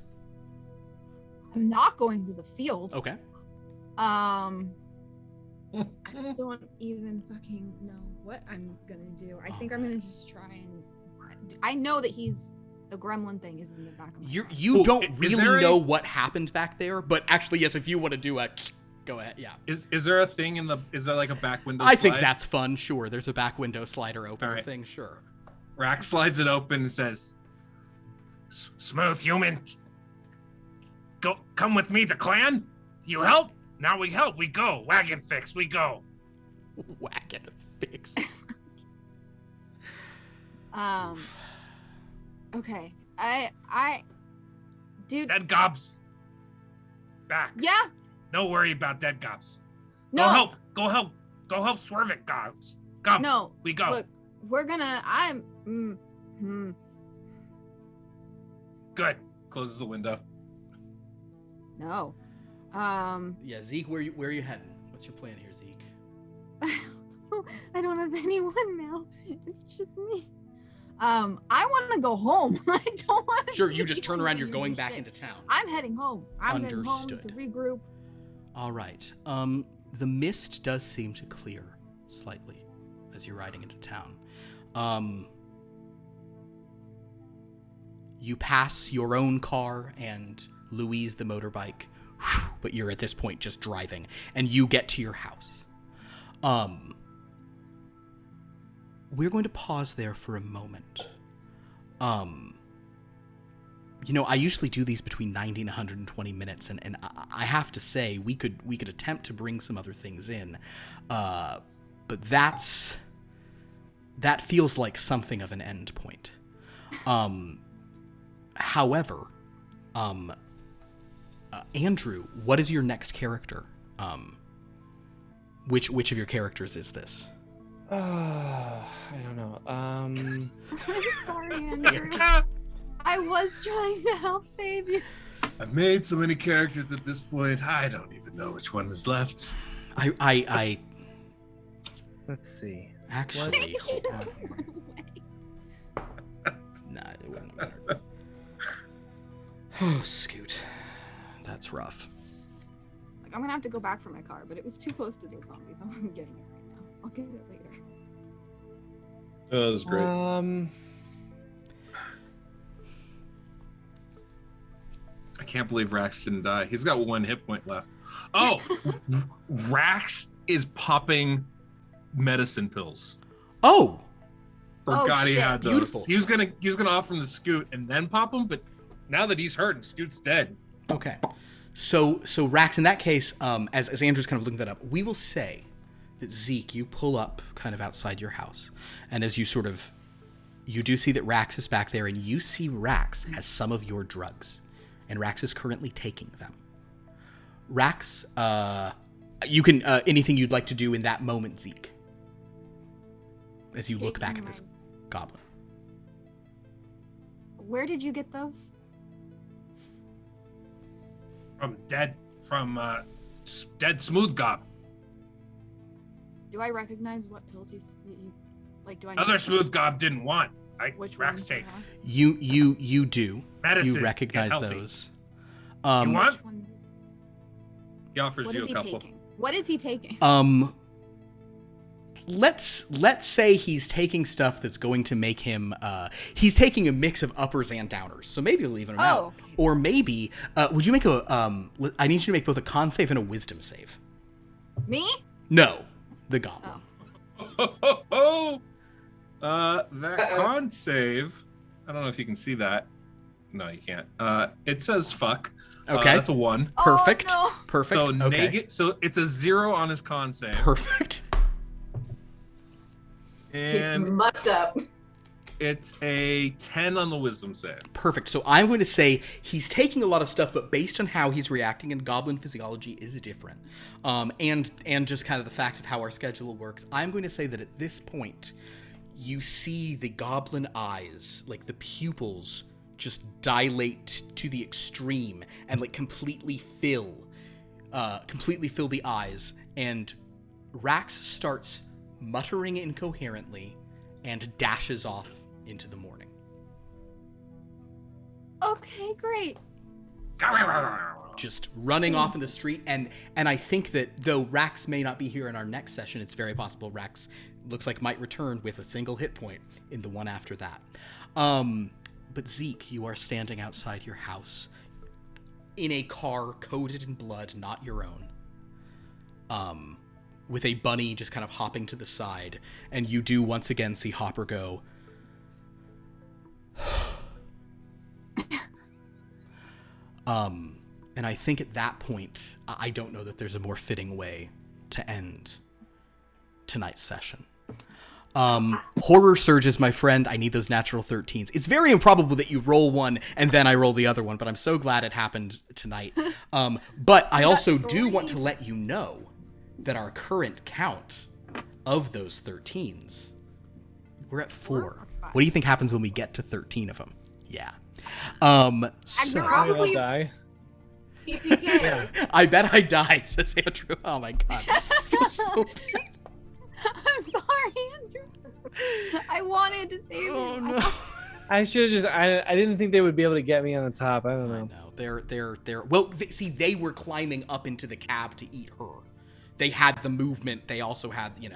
I'm not going to the field. Okay. I don't even fucking know what I'm gonna do. I think I'm gonna just try and... I know that he's... The gremlin thing is in the back of my car. You Oh, don't is really there know what happened back there, but actually, yes, if you want to do a... Go ahead, yeah. Is there a thing in the? Is there like a back window? I think slide? that's fun, sure. There's a back window slider opener All right. thing, sure. Rax slides it open and says, Smooth human. Come with me, the clan. You help? Now we help. We go. Wagon fix. We go. Whack and fix. Okay. Dude, Dead gobs. Back. yeah. No worry about dead gobs. No. Go help. Go help. Go help swerve it, gobs. Come. No. We go. Look, we're gonna... Good. closes the window. No. Yeah, Zeke, where are you heading? What's your plan here, Zeke? I don't have anyone now. It's just me. I want to go home. I don't want to... Sure, you just turn around, you're going back into town. I'm heading home. I'm heading home to Understood. regroup. All right. The mist does seem to clear slightly as you're riding into town. You pass your own car and Louise the motorbike, but you're at this point just driving, and you get to your house. We're going to pause there for a moment. You know, I usually do these between 90 and 120 minutes, and I have to say, we could attempt to bring some other things in, but that feels like something of an end point. However, Andrew, what is your next character? Which of your characters is this? I don't know. I'm sorry, Andrew. I was trying to help save you. I've made so many characters at this point, I don't even know which one is left. I Let's see. actually hold on here. Nah, it wouldn't have mattered. Oh, Scoot. That's rough. Like, I'm gonna have to go back for my car, but it was too close to those zombies. I wasn't getting it right now. I'll get it later. Oh, that was great. I can't believe Rax didn't die. He's got 1 hit point left. Oh, Rax is popping medicine pills. Oh, Forgot he shit. had those. Beautiful. He was gonna offer him the Scoot and then pop him, but now that he's hurt and Scoot's dead. okay. So Rax, in that case, as Andrew's kind of looking that up, we will say that Zeke, you pull up kind of outside your house, and as you do see that Rax is back there, and you see Rax has some of your drugs, and Rax is currently taking them. Rax, you can anything you'd like to do in that moment, Zeke, as you look back at this goblin. Where did you get those? From dead Smooth Gob. Do I recognize what pills he's like? Do I know Other smooth gob didn't want. which Rax ones take. are? You do. Medicine. You recognize Get healthy. those. You want? Which one? He offers What you is a he couple. taking? What is he taking? Let's say he's taking stuff that's going to make him he's taking a mix of uppers and downers, so maybe he'll even him out. okay. Or maybe would you make a I need you to make both a con save and a wisdom save. Me? No, the goblin. That con save. I don't know if you can see that. No, you can't. It says fuck. Okay. That's a 1. Perfect. Oh, Perfect. So okay. So it's a 0 on his con save. Perfect. He's And mucked up. it's a 10 on the wisdom save. Perfect. So I'm going to say he's taking a lot of stuff, but based on how he's reacting, and goblin physiology is different, and just kind of the fact of how our schedule works, I'm going to say that at this point, you see the goblin eyes, like the pupils, just dilate to the extreme and like completely fill the eyes, and Rax starts muttering incoherently and dashes off into the morning. okay, great. Just running off in the street, and I think that though Rax may not be here in our next session, it's very possible Rax looks like might return with a single hit point in the one after that. But Zeke, you are standing outside your house in a car coated in blood, not your own. With a bunny just kind of hopping to the side, and you do once again see Hopper go, and I think at that point, I don't know that there's a more fitting way to end tonight's session. Horror surges, my friend. I need those natural 13s. It's very improbable that you roll one and then I roll the other one, but I'm so glad it happened tonight. But I also do want to let you know that our current count of those 13s, we're at 4. What do you think happens when we get to 13 of them? Yeah. So Probably- die. TPK. I bet I die, says Andrew. Oh my god. I feel so bad. I'm sorry, Andrew. I wanted to save Oh you. no. I should have just. I didn't think they would be able to get me on the top. I don't I know. know. They're well, see, they were climbing up into the cab to eat her. They had the movement. They also had, yeah.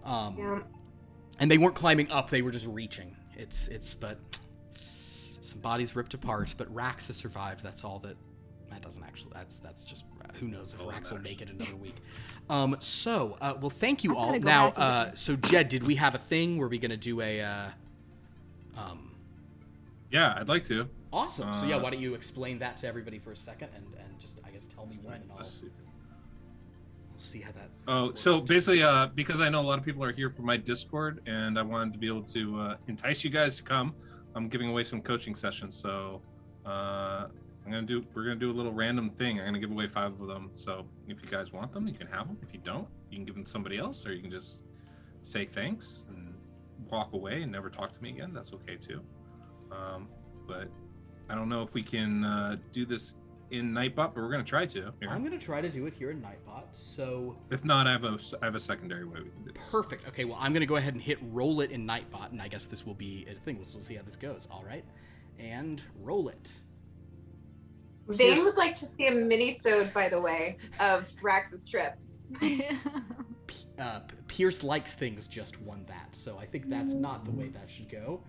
Yeah. And they weren't climbing up, they were just reaching. But some bodies ripped apart, but Rax has survived. That's all that doesn't actually, that's just, who knows if Rax will make it another week. Well, thank you I'm all. gonna go Now, back again. so Jed, did we have a thing? Were we going to do Yeah, I'd like to. awesome. So yeah, why don't you explain that to everybody for a second and just, I guess, tell me when and I'll Let's see. see how that Oh, so works. basically, because I know a lot of people are here for my Discord, and I wanted to be able to entice you guys to come, I'm giving away some coaching sessions. So we're gonna do a little random thing. I'm gonna give away 5 of them. So if you guys want them, you can have them. If you don't, you can give them to somebody else, or you can just say thanks and walk away and never talk to me again. That's okay too. But I don't know if we can do this in Nightbot, but we're gonna try to. Here. I'm going to try to do it here in Nightbot. So If not, I have a secondary way we can do this. perfect. Okay, well, I'm going to go ahead and hit roll it in Nightbot, and I guess this will be a thing. We'll see how this goes. All right. And roll it. Zane would like to see a mini-sode, by the way, of Rax's trip. Pierce likes things just won that, so I think that's not the way that should go.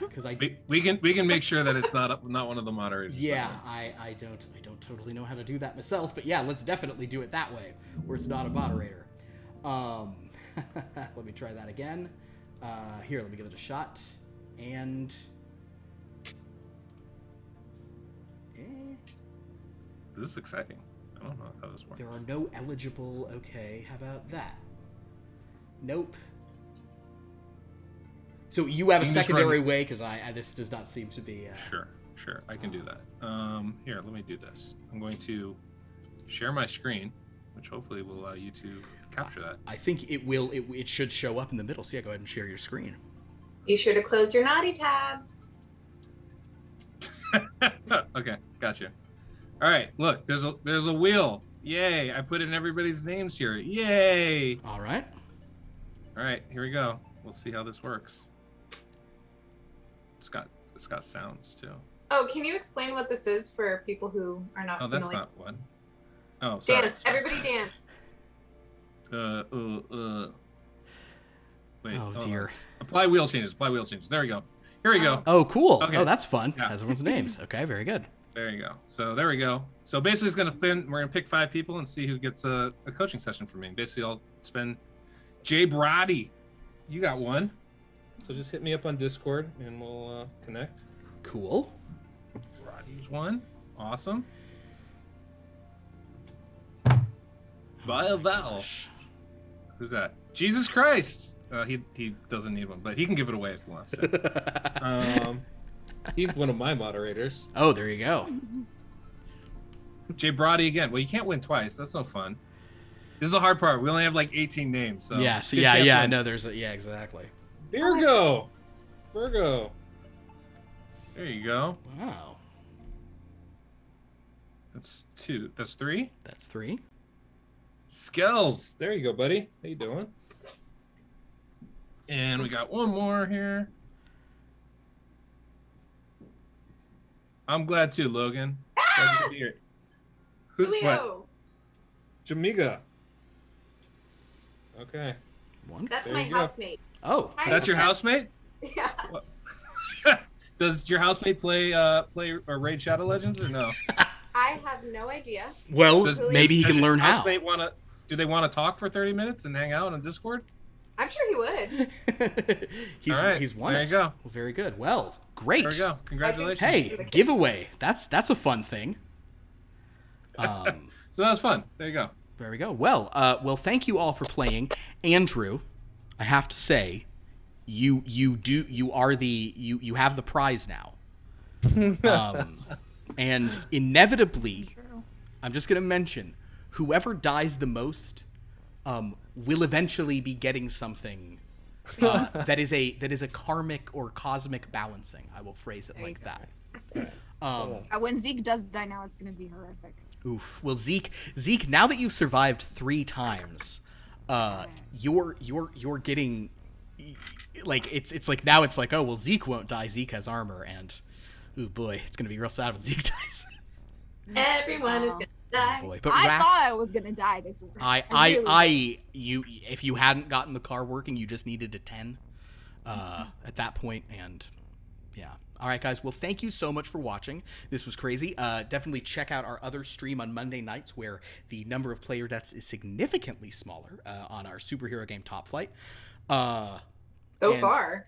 Because We can make sure that it's not one of the moderators. yeah, I don't totally know how to do that myself, but yeah, let's definitely do it that way, where it's not a moderator. Let me try that again. Here, let me give it a shot, and This is exciting. I don't know how this works. there are no eligible. Okay, how about that? Nope. So you have a You can just secondary run- way, because this does not seem to be. Sure, I can do that. Here, let me do this. I'm going to share my screen, which hopefully will allow you to capture that. I think it will. It should show up in the middle. So yeah, go ahead and share your screen. Be sure to close your naughty tabs. Okay, gotcha. All right, look, there's a wheel. Yay! I put in everybody's names here. Yay! All right. All right, here we go. We'll see how this works. It's got sounds too. Oh, can you explain what this is for people who are not Oh, familiar? that's not one. Oh, sorry. Dance. Everybody dance. Wait. Oh hold dear. on. Apply wheel changes. Apply wheel changes. There we go. Here we go. Oh, cool. Okay. Oh, that's fun. Yeah. Has everyone's names. Okay, very good. There you go. So there we go. So basically, we're gonna pick 5 people and see who gets a coaching session from me. Basically, I'll spend. Jay Brody, you got one. So just hit me up on Discord and we'll connect. Cool. Brody's one. Awesome. Via Val. Gosh. Who's that? Jesus Christ. He doesn't need one, but he can give it away if he wants to. He's one of my moderators. Oh, there you go. Jay Brody again. Well, you can't win twice. That's no fun. This is the hard part. We only have like 18 names. So Yes. good Yeah. chance Yeah. to I win. know. Yeah. Exactly. Virgo. There you go. Wow. That's 2. That's 3. That's 3. Skells. There you go, buddy. How you doing? And we got one more here. I'm glad too, Logan. Glad to be here. Who's what? Julio. Jamiga. Okay. Wonderful. That's There my you go. housemate. Oh. Hi. That's your housemate? Yeah. Does your housemate play Raid Shadow Legends or no? I have no idea. Well, Does- maybe he Does can your learn how. housemate do they want to talk for 30 minutes and hang out on Discord? I'm sure he would. he's All right, he's won there it. you go. Well, very good. Well, great. There we go. Congratulations. Hey, giveaway. That's a fun thing. So that was fun. There you go. There we go. Well, thank you all for playing. Andrew, I have to say, you have the prize now. And inevitably, I'm just gonna mention, whoever dies the most will eventually be getting something that is a karmic or cosmic balancing. I will phrase it like that. When Zeke does die now, it's going to be horrific. Oof. Well, Zeke, now that you've survived 3 times, you're getting like it's like now it's like, oh well, Zeke won't die. Zeke has armor, and oh boy, it's gonna be real sad when Zeke dies. Everyone is gonna die. Boy, but I Rax, thought I was going to die this week. if you hadn't gotten the car working, you just needed a 10 at that point, and yeah. All right, guys. Well, thank you so much for watching. This was crazy. Definitely check out our other stream on Monday nights where the number of player deaths is significantly smaller on our superhero game Top Flight. So and far.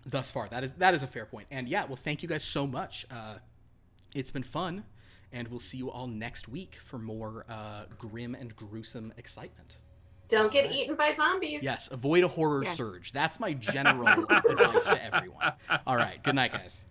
Thus far. That is a fair point. And yeah, well, thank you guys so much. It's been fun, and we'll see you all next week for more grim and gruesome excitement. Don't get eaten by zombies. Yes, avoid a horror surge. That's my general advice to everyone. All right, good night, guys.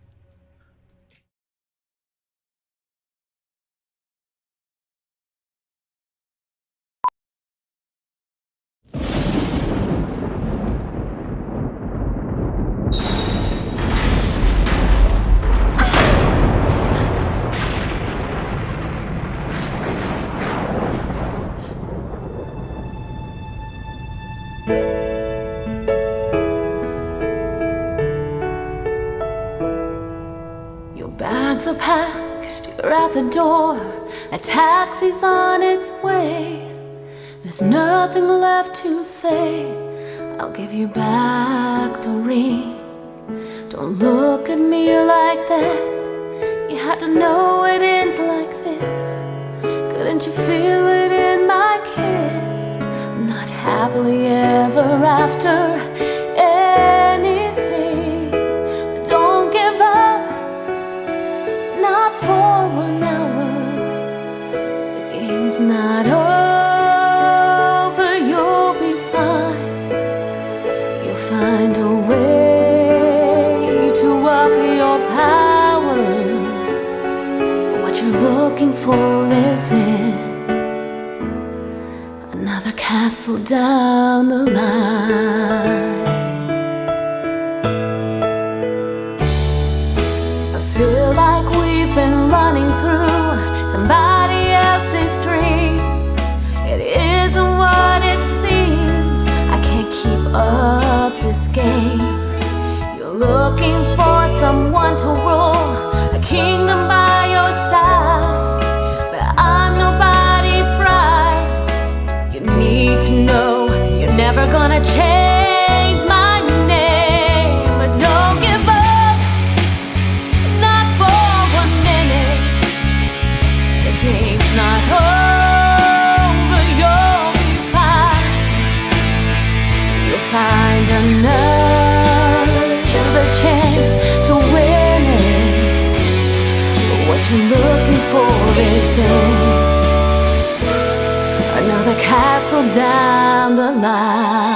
Your bags are packed, you're at the door. A taxi's on its way. There's nothing left to say. I'll give you back the ring. Don't look at me like that. You had to know it ends like this. Couldn't you feel it in my kiss? Not happily ever after anything. But don't give up, not for 1 hour. The game's not over, you'll be fine. You'll find a way to up your power. What you're looking for is in another castle down the line. I feel like we've been running through somebody else's dreams. game. You're looking for someone to rule a kingdom by your side, but I'm nobody's bride. You need to know you're never gonna change my name, but don't give up, not for 1 minute. The game's not over, you'll be fine. You'll find another chance to win it. What you're looking for is in another castle down the line.